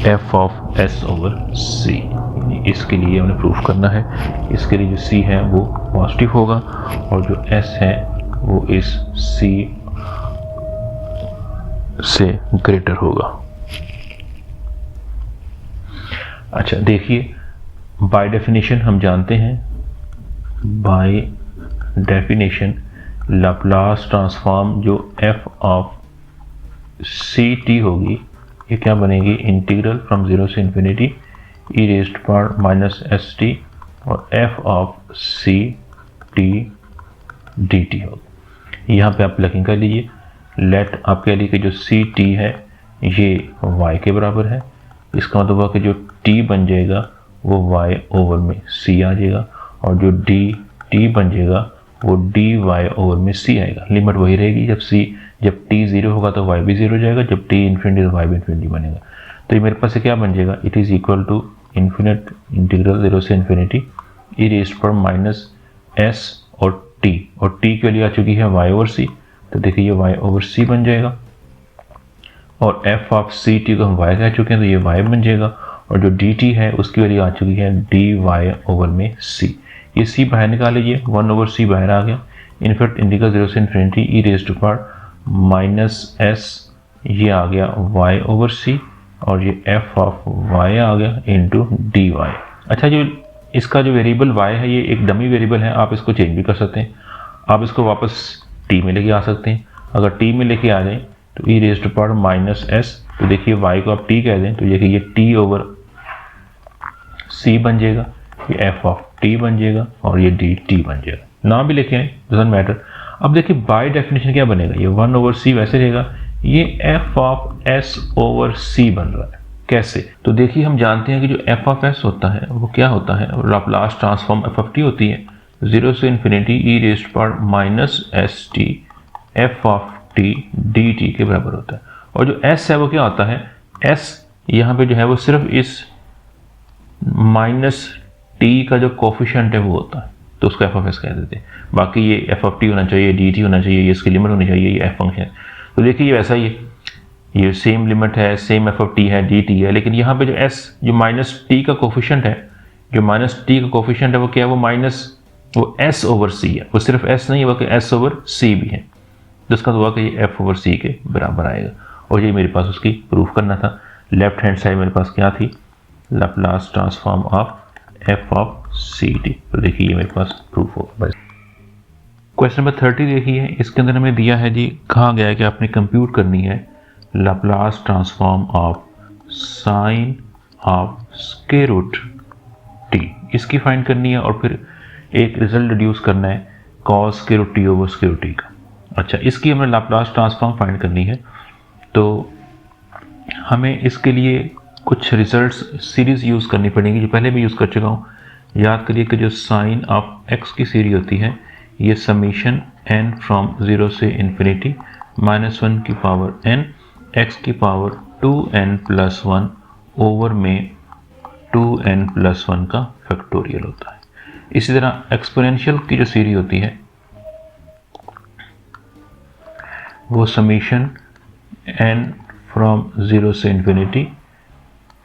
f of s over c. इसके लिए हमने प्रूफ करना है, इसके लिए जो सी है वो पॉजिटिव होगा और जो एस है वो इस सी से ग्रेटर होगा। अच्छा देखिए, बाय डेफिनेशन हम जानते हैं, बाय डेफिनेशन लाप्लास ट्रांसफॉर्म जो एफ ऑफ सी टी होगी ये क्या बनेगी, इंटीग्रल फ्रॉम 0 से infinity e raise to power minus s t और f of c t d t होगी। यहाँ पे आप प्लगिंग कर लीजिए, लेट आप कह लीजिए कि जो सी टी है ये y के बराबर है, इसका मतलब हुआ कि जो t बन जाएगा वो y ओवर में c आ जाएगा और जो dt बन जाएगा वो dy ओवर में c आएगा। लिमिट वही रहेगी, जब t 0 होगा तो y भी 0 हो जाएगा, जब t इन्फिनिटी तो y भी इन्फिनिटी बनेगा। तो ये मेरे पास से क्या बन जाएगा, it is equal to infinite integral 0 से infinity e raise to power minus s और t की वैल्यू आ चुकी है y ओवर c, तो देखिए ये y ओवर c बन जाएगा और f ऑफ सी टी को हम y कह चुके हैं तो ये y बन जाएगा और जो dt है उसकी वैल्यू आ चुकी है dy ओवर में c। ये c बाहर निकाल लीजिए, 1 ओवर c बाहर आ गया, इनफैक्ट इंटीग्रल 0 से infinity e raise to power minus s ये आ गया y ओवर c और ये f ऑफ y आ गया इंटू dy। अच्छा, जो इसका जो वेरिएबल y है ये एक डमी वेरिएबल है, आप इसको चेंज भी कर सकते हैं, आप इसको वापस t में लेके आ सकते हैं। अगर t में लेके आ जाएं तो e raise to power minus s, तो देखिए y को आप t कह दें तो देखिए ये t ओवर c बन जाएगा, ये f ऑफ t बन जाएगा और ये dt बन जाएगा। ना भी लेके आए डजंट मैटर। अब देखिए बाय डेफिनेशन क्या बनेगा, ये 1 ओवर c वैसे रहेगा, ये f of s over c बन रहा है। कैसे, तो देखिए हम जानते हैं कि जो f ऑफ s होता है वो क्या होता है, Laplace transform f of t होती है 0 से infinity e raise to power minus s t f of t d t के बराबर होता है। और जो s है वो क्या होता है, s यहाँ पे जो है वो सिर्फ इस माइनस t का जो कोफिशिएंट है वो होता है, तो उसको f ऑफ s कह देते हैं। बाकी ये f ऑफ t होना चाहिए, dt होना चाहिए, ये इसकी लिमिट होनी चाहिए, ये f फंक्शन। तो देखिए ये वैसा ही है, ये सेम लिमिट है, सेम f ऑफ t है, dt है, लेकिन यहाँ पे जो s जो माइनस t का कोफिशिएंट है, जो माइनस t का कोफिशिएंट है वो क्या है, वो माइनस वो s ओवर c है, वो सिर्फ s नहीं है बल्कि s ओवर c भी है, जिसका तो हुआ कि ये f ओवर c के बराबर आएगा। और ये मेरे पास उसकी प्रूफ करना था। लेफ्ट हैंड साइड मेरे पास क्या थी, Laplace transform of f of c t, तो देखिए ये मेरे पास प्रूफ होगा। क्वेश्चन नंबर 30 देखिए, इसके अंदर हमें दिया है जी, कहा गया है कि आपने कंप्यूट करनी है Laplace transform of sine of square root t, इसकी फाइंड करनी है और फिर एक रिजल्ट डिड्यूस करना है cos square root t over square root t का। अच्छा, इसकी हमें लाप्लास ट्रांसफॉर्म फाइंड करनी है, तो हमें इसके लिए कुछ रिजल्ट्स सीरीज़ यूज़ करनी पड़ेगी, जो पहले भी यूज़ कर चुका हूँ। याद करिए कि जो साइन ऑफ एक्स की सीरीज होती है ये समीशन n फ्रॉम 0 से इन्फिनिटी -1 की पावर n x की पावर 2n+1 ओवर में 2n+1 का फैक्टोरियल होता है। इसी तरह एक्सपोनेंशियल की जो सीरीज होती है वो समीशन n फ्रॉम 0 से इन्फिनिटी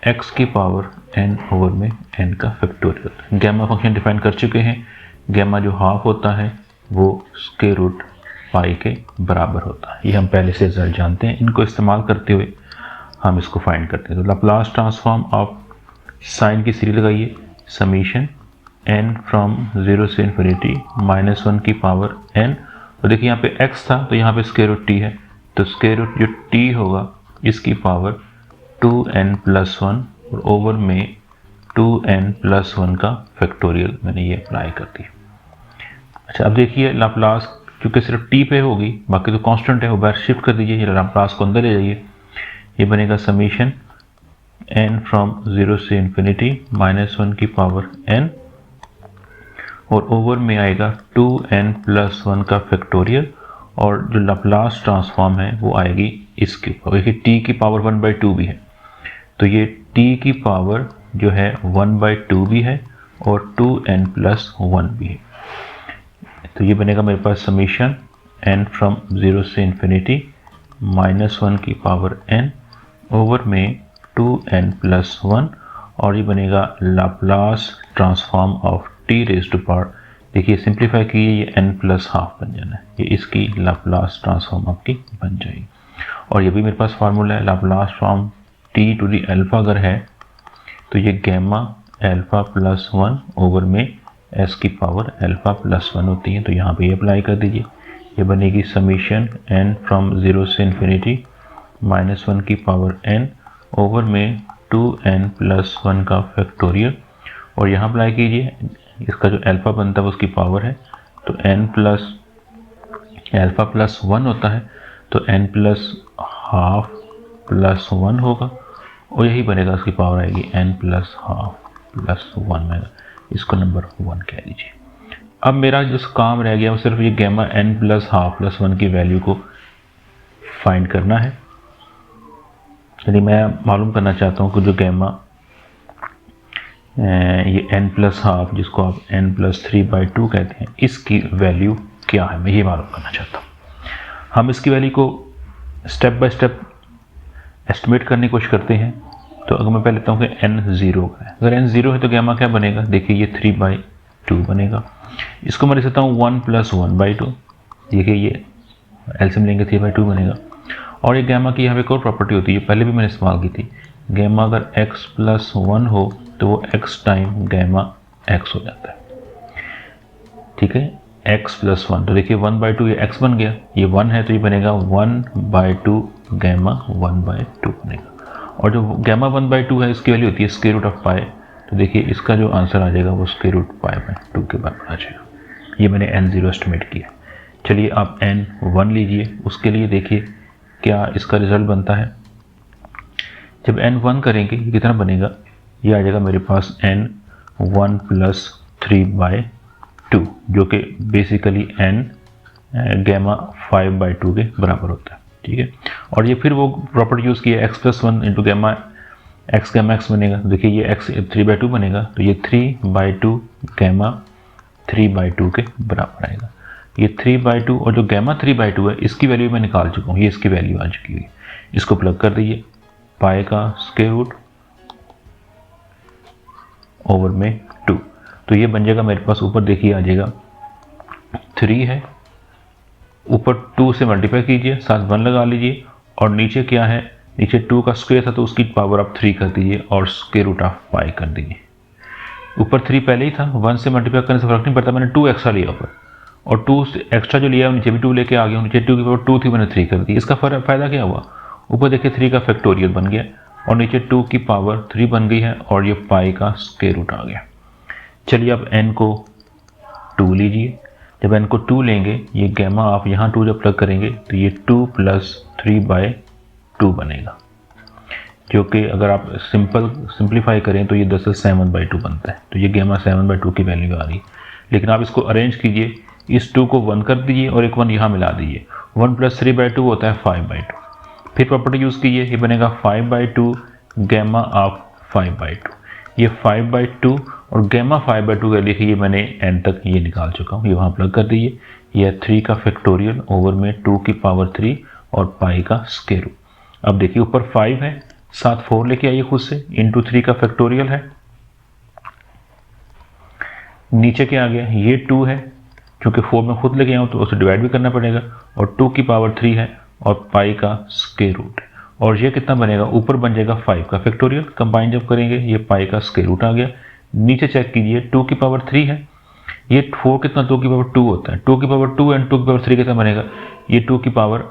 x की पावर n ओवर में n का फैक्टोरियल। गैमा फंक्शन डिफाइन कर चुके हैं। गैमा जो हाफ होता है वो स्क्वायर रूट पाई के बराबर होता है। ये हम पहले से रिजल्ट जानते हैं। इनको इस्तेमाल करते हुए हम इसको फाइंड करते हैं। तो लाप्लास ट्रांसफॉर्म ऑफ साइन की सीरीज लगाइए, समीशन n फ्रॉम 0 से इन्फिनिटी -1 की पावर n। और देखिए यहाँ पे x था तो यहाँ पे स्क्वायर रूट t है, तो स्क्वायर रूट जो t होगा इसकी पावर 2n प्लस 1 और ओवर में 2n प्लस 1 का फैक्टोरियल मैंने ये अप्लाई कर दिया। अच्छा, अब देखिए लाप्लास क्योंकि सिर्फ t पे होगी, बाकी तो कांस्टेंट है, वो बाहर शिफ्ट कर दीजिए, ये लाप्लास को अंदर ले जाइए। ये बनेगा समीशन n फ्रॉम 0 से इन्फिनिटी -1 की पावर n और ओवर में आएगा 2n प्लस 1 का फैक्टोरियल। और जो लाप्लास ट्रांसफॉर्म है वो आएगी इसके ऊपर। देखिए t की पावर 1/2 भी है, तो ये t की पावर जो है 1/2 भी है और 2n प्लस 1 भी है। तो ये बनेगा मेरे पास समीशन n फ्रॉम 0 से इन्फिनिटी -1 की पावर n ओवर में 2n प्लस 1 और ये बनेगा Laplace transform of t raise to power. देखिए सिंप्लीफाई कीजिए, ये n प्लस हाफ बन जाना है, ये इसकी लाप्लास ट्रांसफॉर्म आपकी बन जाएगी। और ये भी मेरे पास फार्मूला है, Laplace form t to the alpha अगर है तो ये गैमा अल्फा प्लस 1 ओवर में s की पावर अल्फा प्लस 1 होती है। तो यहाँ पे ये अप्लाई कर दीजिए, ये बनेगी समीशन n फ्रॉम 0 से इन्फिनिटी -1 की पावर n ओवर में 2n प्लस 1 का फैक्टोरियल। और यहाँ अप्लाई कीजिए, इसका जो अल्फा बनता है उसकी पावर है, तो n प्लस अल्फा प्लस 1 होता है, तो n प्लस हाफ प्लस 1 होगा और यही बनेगा, उसकी पावर आएगी n प्लस हाफ प्लस 1 में, इसको नंबर 1 कह दीजिए। अब मेरा जो काम रह गया वो सिर्फ ये gamma n plus half plus 1 की वैल्यू को फाइंड करना है। यानी मैं मालूम करना चाहता हूँ कि जो गैमा ये n प्लस हाफ जिसको आप n प्लस 3/2 कहते हैं, इसकी वैल्यू क्या है, मैं ये मालूम करना चाहता हूँ। हम इसकी वैल्यू को स्टेप बाय स्टेप एस्टिमेट करने की कोशिश करते हैं। तो अगर मैं पहले लेता हूँ कि n 0 का है, अगर n 0 है तो गैमा क्या बनेगा, देखिए ये 3/2 बनेगा। इसको मैं लिख सकता हूँ 1 प्लस 1/2, देखिए ये एलसीएम लेंगे 3/2 बनेगा। और ये गैमा की यहाँ पे एक और प्रॉपर्टी होती है, पहले भी मैंने इस्तेमाल की थी, गैमा अगर x प्लस 1 हो तो वो x टाइम गैमा x हो जाता है, ठीक है, x प्लस 1। तो देखिए 1/2 ये x बन गया, ये 1 है तो ये बनेगा 1/2 गैमा 1/2 बनेगा। और जो गैमा 1/2 है इसकी वैल्यू होती है स्क्वायर रूट ऑफ पाई, तो देखिए इसका जो आंसर आ जाएगा वो स्क्वायर रूट पाई/2 के बराबर आ जाएगा। ये मैंने n0 एस्टिमेट किया। चलिए आप n1 लीजिए, उसके लिए देखिए क्या इसका रिजल्ट बनता है। जब n1 करेंगे ये कितना बनेगा, ये आ जाएगा मेरे पास n1 प्लस 3/2 जो कि बेसिकली n गैमा 5/2 के बराबर होता है, ठीक है। और ये फिर वो प्रॉपर्टी यूज़ की है x plus 1 into gamma x बनेगा। देखिए ये x 3/2 बनेगा, तो ये 3/2 गैमा 3/2 के बराबर आएगा। ये 3/2 और जो गैमा 3/2 है इसकी वैल्यू मैं निकाल चुका हूँ, ये इसकी वैल्यू आ चुकी हुई। इसको प्लग कर दीजिए, पाई का स्क्वायर रूट ओवर में 2, तो ये बन जाएगा मेरे पास, ऊपर देखिए आ जाएगा 3 है, ऊपर 2 से मल्टीप्लाई कीजिए, साथ 1 लगा लीजिए, और नीचे क्या है, नीचे 2 का स्क्वायर था तो उसकी पावर आप 3 कर दीजिए और स्क्वायर रूट ऑफ पाई कर दीजिए। ऊपर 3 पहले ही था, 1 से मल्टीप्लाई करने से फर्क नहीं पड़ता, मैंने 2 एक्स्ट्रा लिया ऊपर, और 2 एक्स्ट्रा जो लिया नीचे भी 2 लेके आ गया, नीचे 2 की पावर 2 थी, मैंने 3 कर दी। इसका फ़ायदा क्या हुआ, ऊपर देखिए 3 का फैक्टोरियल बन गया और नीचे 2 की पावर 3 बन गई है और ये पाई का स्क्वायर रूट आ गया। चलिए अब n को 2 लीजिए, जब n को 2 लेंगे ये गैमा आप यहाँ 2 जब प्लग करेंगे तो ये 2 प्लस 3/2 बनेगा, जो कि अगर आप सिंप्लीफाई करें तो ये दरअसल 7/2 बनता है। तो ये गैमा 7/2 की वैल्यू आ रही। लेकिन आप इसको अरेंज कीजिए, इस 2 को 1 कर दीजिए और एक 1 यहाँ मिला दीजिए, 1 प्लस 3/2 होता है 5/2। फिर प्रॉपर्टी यूज़ कीजिए, ये बनेगा 5/2 गैमा ऑफ 5/2। ये 5/2 और गैमा 5/2 का देखिए मैंने n तक ये निकाल चुका हूँ, ये वहाँ प्लग कर दीजिए। ये 3 का फैक्टोरियल ओवर में 2 की पावर 3 और पाई का स्क्वायर रूट। अब देखिए ऊपर 5 है, साथ 4 लेके आइए खुद से, इंटू 3 का फैक्टोरियल है, नीचे क्या आ गया, ये 2 है, क्योंकि 4 में खुद लेके आऊँ तो उसे डिवाइड भी करना पड़ेगा, और 2 की पावर 3 है और पाई का स्क्वायर रूट है। और ये कितना बनेगा, ऊपर बन जाएगा 5 का फैक्टोरियल, कंबाइन जब करेंगे ये पाई का स्क्वायर रूट आ गया। नीचे चेक कीजिए 2 की पावर 3 है, ये 4 कितना 2 की पावर 2 होता है, 2 की पावर 2 एंड 2 की पावर 3 कितना बनेगा, ये 2 की पावर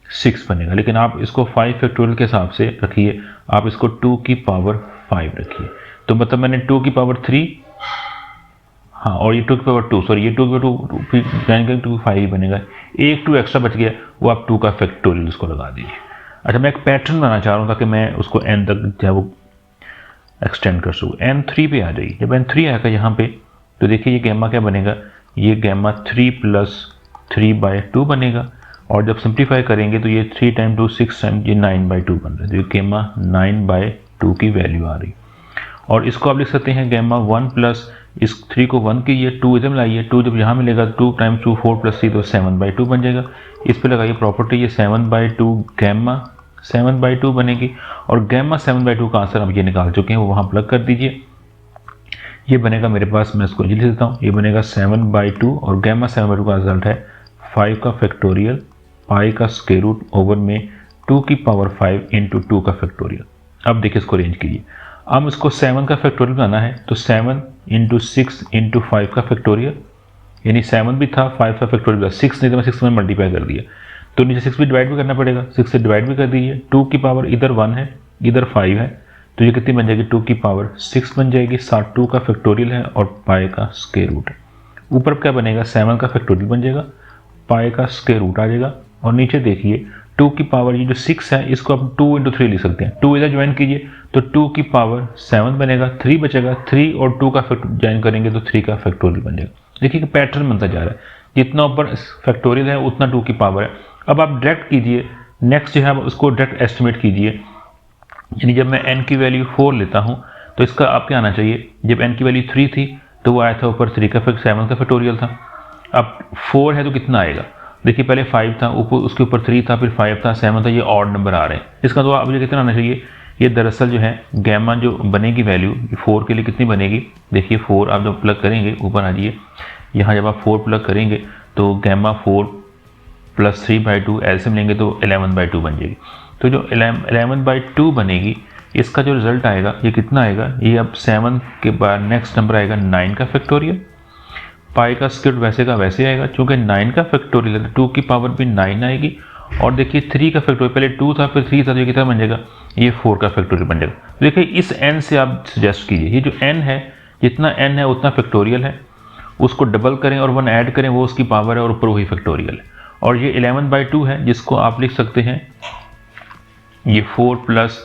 6 बनेगा। लेकिन आप इसको 5 फैक्टोरियल के हिसाब से रखिए, आप इसको 2 की पावर 5 रखिए, तो मतलब मैंने 2 की पावर 3, हाँ, और ये 2 की पावर 2, सॉरी ये 2 की पावर 2 जाएंगे 2 की 5 ही बनेगा, एक 2 एक्स्ट्रा बच गया, वो आप 2 का फैक्टोरियल उसको लगा दीजिए। अच्छा, मैं एक पैटर्न बनाना चाह रहा हूँ ताकि मैं उसको n तक जो है वो एक्सटेंड कर सकूँ। n3 पे आ जाइए, जब n3 आएगा यहाँ पे तो देखिए ये गैमा क्या बनेगा, ये गैमा 3 + 3/2 बनेगा, और जब सिंप्लीफाई करेंगे तो ये 3 × 2 6 टाइम ये 9/2 बन रहा है, तो ये गैमा 9/2 की वैल्यू आ रही। और इसको आप लिख सकते हैं गैमा 1 प्लस इस 3 को 1 कीजिए, 2 इधर लाइए, 2 जब यहाँ मिलेगा 2 × 2 4 + 3 तो 7/2 बन जाएगा। इस पे लगाइए प्रॉपर्टी, ये 7/2 गैमा 7/2 बनेगी, और गैमा 7/2 का आंसर हम ये निकाल चुके हैं, वो वहाँ प्लग कर दीजिए। ये बनेगा मेरे पास, मैं इसको लिख देता हूँ, ये बनेगा 7/2 और गैमा 7/2 का रिजल्ट है 5 का फैक्टोरियल पाई का स्क्वायर रूट ओवर में 2 की पावर 5 इंटू 2 का फैक्टोरियल। अब देखिए इसको अरेंज कीजिए, अब इसको 7 का फैक्टोरियल बनाना है, तो 7 × 6 × 5 का फैक्टोरियल, यानी 7 भी था 5 का फैक्टोरियल था, 6 नहीं तो मैं 6 में मल्टीप्लाई कर दिया, तो नीचे 6 भी डिवाइड भी करना पड़ेगा, 6 से डिवाइड भी कर दीजिए। 2 की पावर इधर 1 है इधर 5 है, तो ये कितनी बन जाएगी, 2 की पावर 6 बन जाएगी, साथ 2 का फैक्टोरियल है और पाई का स्क्वायर रूट है। ऊपर क्या बनेगा, 7 का फैक्टोरियल बन जाएगा, पाई का स्क्वायर रूट आ जाएगा, और नीचे देखिए 2 की पावर ये जो 6 है इसको आप 2 × 3 लिख सकते हैं, 2 इधर ज्वाइन कीजिए तो 2 की पावर 7 बनेगा, 3 बचेगा, 3 और 2 का ज्वाइन करेंगे तो 3 का फैक्टोरियल बन जाएगा। देखिए कि पैटर्न बनता जा रहा है, जितना ऊपर फैक्टोरियल है उतना 2 की पावर है। अब आप डायरेक्ट कीजिए, नेक्स्ट जो है उसको डायरेक्ट एस्टिमेट कीजिए, यानी जब मैं n की वैल्यू 4 लेता हूँ तो इसका आप क्या आना चाहिए, जब n की वैल्यू 3 थी तो वो आया था ऊपर 3 का 7 का फैक्टोरियल था, अब 4 है तो कितना आएगा, देखिए पहले 5 था, ऊपर उसके ऊपर 3 था, फिर 5 था, 7 था, ये ऑड नंबर आ रहे हैं। इसका तो अब ये कितना आना चाहिए, ये दरअसल जो है गैमा जो बनेगी वैल्यू 4 के लिए कितनी बनेगी, देखिए 4 आप जब प्लग करेंगे ऊपर आ जाइए, यहाँ जब आप 4 प्लग करेंगे तो गैमा 4 + 3/2 एलसीएम लेंगे तो 11/2 बन जाएगी। तो जो 11/2 बनेगी, इसका जो रिजल्ट आएगा ये कितना आएगा, ये अब 7 के बाद नेक्स्ट नंबर आएगा 9 का फैक्टोरियल, पाई का स्क्वायर वैसे का वैसे आएगा, चूंकि 9 का फैक्टोरियल है 2 की पावर भी 9 आएगी, और देखिए 3 का फैक्टोरियल पहले 2 था फिर 3 था, तो ये कितना बन जाएगा, ये 4 का फैक्टोरियल बन जाएगा। देखिए इस n से आप सजेस्ट कीजिए, ये जो n है जितना n है उतना फैक्टोरियल है, उसको डबल करें और 1 ऐड करें, वो उसकी पावर है और ऊपर वही फैक्टोरियल है। और ये 11/2 है जिसको आप लिख सकते हैं ये 4 +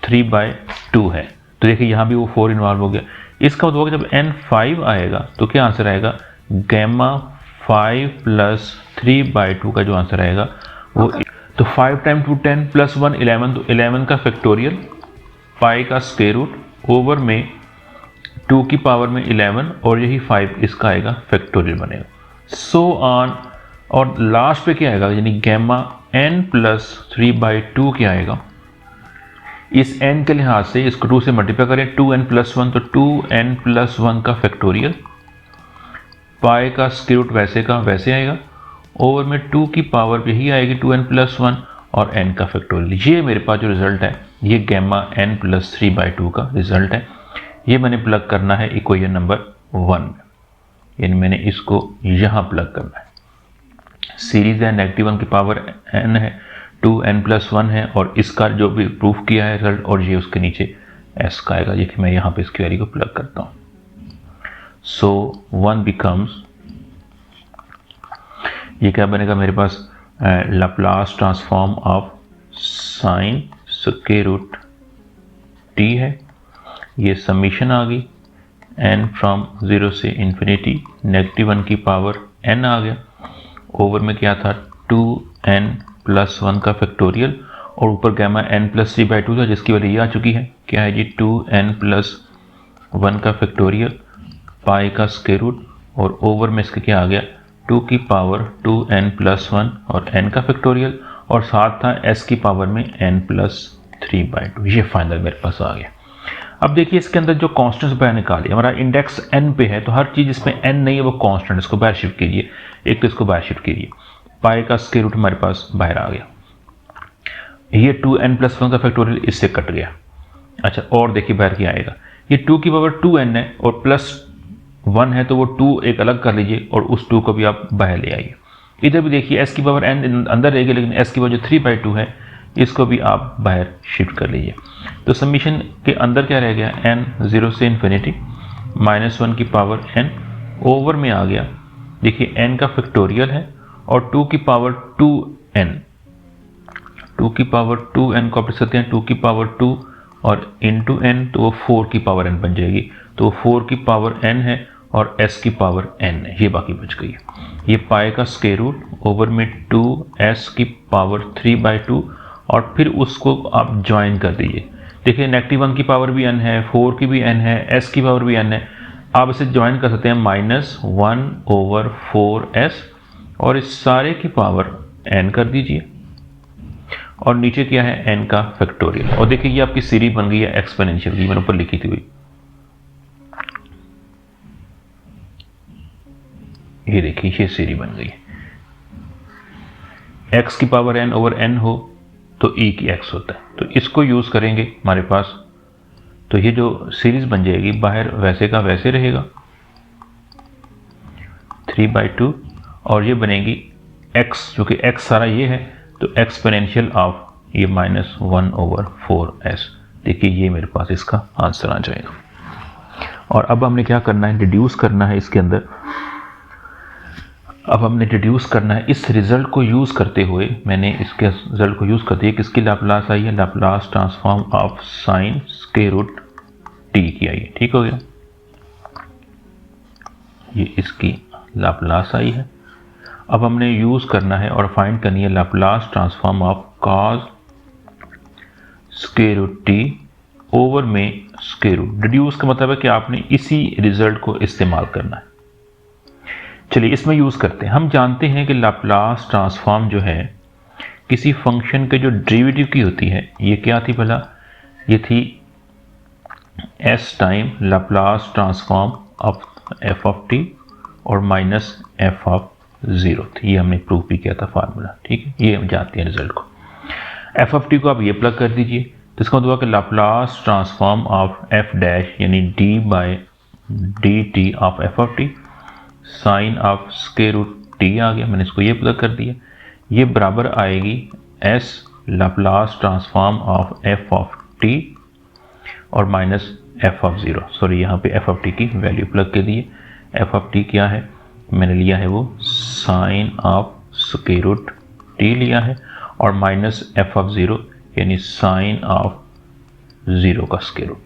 3/2 है, तो देखिए यहाँ भी वो 4 इन्वॉल्व हो गया। इसका मतलब जब n5 आएगा तो क्या आंसर आएगा, गैमा 5 + 3/2 का जो आंसर आएगा वो, तो 5 × 2 10 + 1 11, तो 11 का फैक्टोरियल पाई का स्क्वायर रूट ओवर में 2 की पावर में 11 और यही 5 इसका आएगा फैक्टोरियल बनेगा, सो ऑन। और लास्ट पे क्या आएगा, यानी गैमा n + 3/2 क्या आएगा, इस n के लिहाज से इसको 2 से मल्टीप्लाई करें, 2n + 1 तो 2n + 1 का फैक्टोरियल, पाई का स्क्वायर रूट वैसे का वैसे आएगा, ओवर में 2 की पावर यही आएगी 2n + 1 और n का फैक्टोरियल। ये मेरे पास जो रिजल्ट है ये गैमा n + 3/2 का रिजल्ट है। ये मैंने प्लग करना है इक्वेशन नंबर 1 में, यानी मैंने इसको यहाँ प्लग करना है। सीरीज है -1 की पावर n है, 2n + 1 है, और इसका जो भी प्रूफ किया है रिजल्ट, और ये उसके नीचे s का आएगा। ये मैं यहाँ पे इसकी वैल्यू को प्लग करता हूँ, सो 1 बिकम्स, ये क्या बनेगा मेरे पास, Laplace transform of sine square root t है, ये समीशन आ गई n फ्रॉम 0 से इन्फिनिटी -1 की पावर n आ गया, ओवर में क्या था 2n + 1 का फैक्टोरियल, और ऊपर गैमा n + 3/2 था जिसकी वैल्यू ये आ चुकी है, क्या है जी 2n + 1 का फैक्टोरियल पाई का स्क्वायर रूट और ओवर में इसके क्या आ गया 2 की पावर 2n+1 और n का फैक्टोरियल और साथ था s की पावर में n+3/2। ये फाइनल मेरे पास आ गया। अब देखिए इसके अंदर जो कॉन्स्टेंट्स बाहर निकालिए, हमारा इंडेक्स n पे है तो हर चीज़ इसमें n नहीं है वो कॉन्स्टेंट, इसको बाहर शिफ्ट कीजिए, एक तो इसको बाहर शिफ्ट कीजिए। पाई का स्क्वायर रूट हमारे पास बाहर आ गया, ये 2n+1 का फैक्टोरियल इससे कट गया। अच्छा और देखिए बाहर क्या आएगा, ये 2 की पावर 2n है और +1 है तो वो 2 एक अलग कर लीजिए और उस 2 को भी आप बाहर ले आइए। इधर भी देखिए s की पावर n अंदर रहेगी लेकिन s की पावर जो 3/2 है इसको भी आप बाहर शिफ्ट कर लीजिए। तो समीशन के अंदर क्या रह गया n 0 से इन्फिनिटी -1 की पावर n ओवर में आ गया, देखिए n का फैक्टोरियल है और 2 की पावर 2n, 2 की पावर 2n को आप लिख सकते हैं 2 की पावर 2 और इंटू n तो वो 4 की पावर n बन जाएगी, तो 4 की पावर n है और s की पावर n है, ये बाकी बच गई है। ये पाई का स्क्वायर रूट ओवर में 2s की पावर 3/2 और फिर उसको आप ज्वाइन कर दीजिए। देखिए -1 की पावर भी n है, 4 की भी n है, s की पावर भी n है, आप इसे ज्वाइन कर सकते हैं -1/4s और इस सारे की पावर n कर दीजिए और नीचे क्या है n का फैक्टोरियल। और देखिए ये आपकी सीरीज बन गई है एक्सपोनेंशियल की, मैंने ऊपर लिखी थी हुई, ये देखिए ये सीरीज बन गई है। x की पावर n ओवर n हो तो e की x होता है, तो इसको यूज करेंगे हमारे पास, तो ये जो सीरीज बन जाएगी बाहर वैसे का वैसे रहेगा 3/2 और ये बनेगी x, जो कि x सारा ये है तो एक्सपोनेंशियल ऑफ ये -1/4s। देखिए ये मेरे पास इसका आंसर आ जाएगा। और अब हमने क्या करना है, डिड्यूस करना है इसके अंदर। अब हमने डिड्यूस करना है इस रिजल्ट को यूज करते हुए, मैंने इसके रिजल्ट को यूज करते हुए किसकी लाप्लास आई है, Laplace transform of sine square root t की आई है। ठीक हो गया, ये इसकी लाप्लास आई है। अब हमने यूज करना है और फाइंड करनी है Laplace transform of cos square root t over में स्क्वायर रूट। डिड्यूस का मतलब है कि आपने इसी रिजल्ट को इस्तेमाल करना है। चलिए इसमें यूज करते हैं। हम जानते हैं कि लाप्लास ट्रांसफॉर्म जो है किसी फंक्शन के जो डेरिवेटिव की होती है, ये क्या थी भला, ये थी s time Laplace transform of f of t और माइनस f ऑफ 0 थी। ये हमने प्रूव भी किया था फार्मूला। ठीक है, ये हम जानते हैं रिजल्ट को। f ऑफ t को आप ये प्लग कर दीजिए, तो इसका मतलब कि Laplace transform of f dash यानी d by dt of f of t sine of square root t आ गया, मैंने इसको ये प्लग कर दिया। ये बराबर आएगी s Laplace transform of f of t और माइनस f ऑफ 0। सॉरी यहाँ पे f ऑफ t की वैल्यू प्लग के लिए, f ऑफ t क्या है, मैंने लिया है वो sine of square root t लिया है और माइनस f ऑफ 0 यानी साइन ऑफ 0 का स्क्वायर रूट।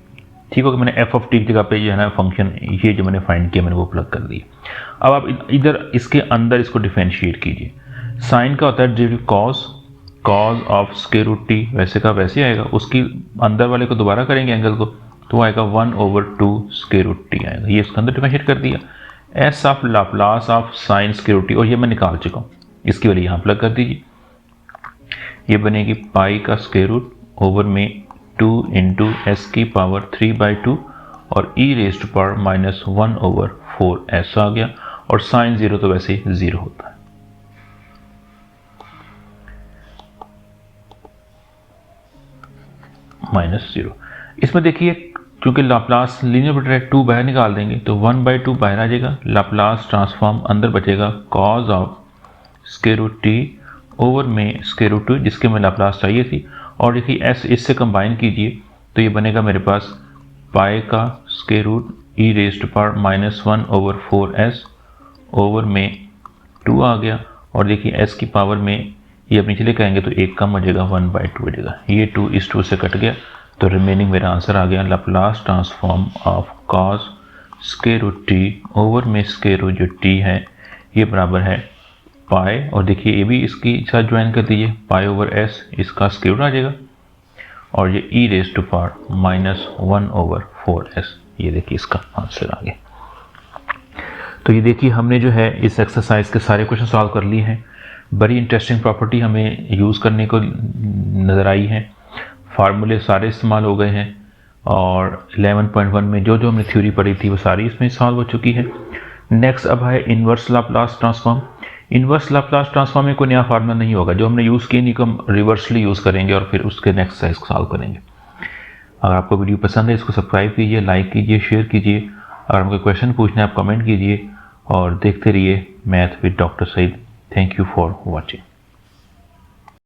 ठीक होगा, मैंने f ऑफ t की जगह पे जो है ना फंक्शन ये जो मैंने फाइंड किया मैंने वो प्लग कर दिया। अब आप इधर इसके अंदर इसको डिफरेंशिएट कीजिए। साइन का होता है derivative cos of square root t, वैसे का वैसे आएगा, उसकी अंदर वाले को दोबारा करेंगे एंगल को तो आएगा 1/2 स्क्वायर रूट t आएगा। ये इसके अंदर डिफरेंशिएट कर दिया। s of Laplace of sine square root t और ये मैं निकाल चुका हूँ, इसकी वैल्यू यहाँ प्लग कर दीजिए। ये बनेगी पाई का स्क्वायर रूट ओवर में 2 इंटू एस की पावर 3/2 और e raised to power minus 1/4s आ गया और साइन 0 तो वैसे ही 0 होता है। -0 इसमें देखिए क्योंकि लाप्लास लीनियर ऑपरेटर है 2 बाहर निकाल देंगे तो 1/2 बाहर आ जाएगा, लाप्लास ट्रांसफॉर्म अंदर बचेगा cos of square root t over में स्क्वायर रूट 2 जिसके में लाप्लास चाहिए थी। और देखिए s इससे कंबाइन कीजिए तो ये बनेगा मेरे पास पाई का square root e raised to power minus 1/4s over में 2 आ गया और देखिए s की पावर में ये अब नीचे लेकर आएंगे तो 1 कम हो जाएगा 1/2 हो जाएगा। ये 2 इस 2 से कट गया तो रिमेनिंग मेरा आंसर आ गया Laplace transform of cos square root t over में स्क्वायर रूट जो t है ये बराबर है पाई, और देखिए ये भी इसकी साथ ज्वाइन कर दीजिए, पाई ओवर s इसका स्क्वायर रूट आ जाएगा और ये e raised to power minus 1/4s, ये देखिए इसका आंसर आ गया। तो ये देखिए हमने जो है इस एक्सरसाइज के सारे क्वेश्चन सॉल्व कर लिए हैं। बड़ी इंटरेस्टिंग प्रॉपर्टी हमें यूज़ करने को नज़र आई है, फार्मूले सारे इस्तेमाल हो गए हैं और 11.1 में जो जो हमने थ्योरी पढ़ी थी वो सारी इसमें सॉल्व हो चुकी है। नेक्स्ट अब है inverse Laplace transform. Inverse Laplace transform में कोई नया फार्मूला नहीं होगा, जो हमने यूज़ किए नहीं को हम रिवर्सली यूज़ करेंगे और फिर उसके नेक्स्ट एक्सरसाइज को सॉल्व करेंगे। अगर आपको वीडियो पसंद है इसको सब्सक्राइब कीजिए, लाइक कीजिए, शेयर कीजिए। अगर हमको क्वेश्चन पूछना है आप कमेंट कीजिए और देखते रहिए math with doctor Saeed. Thank you for watching.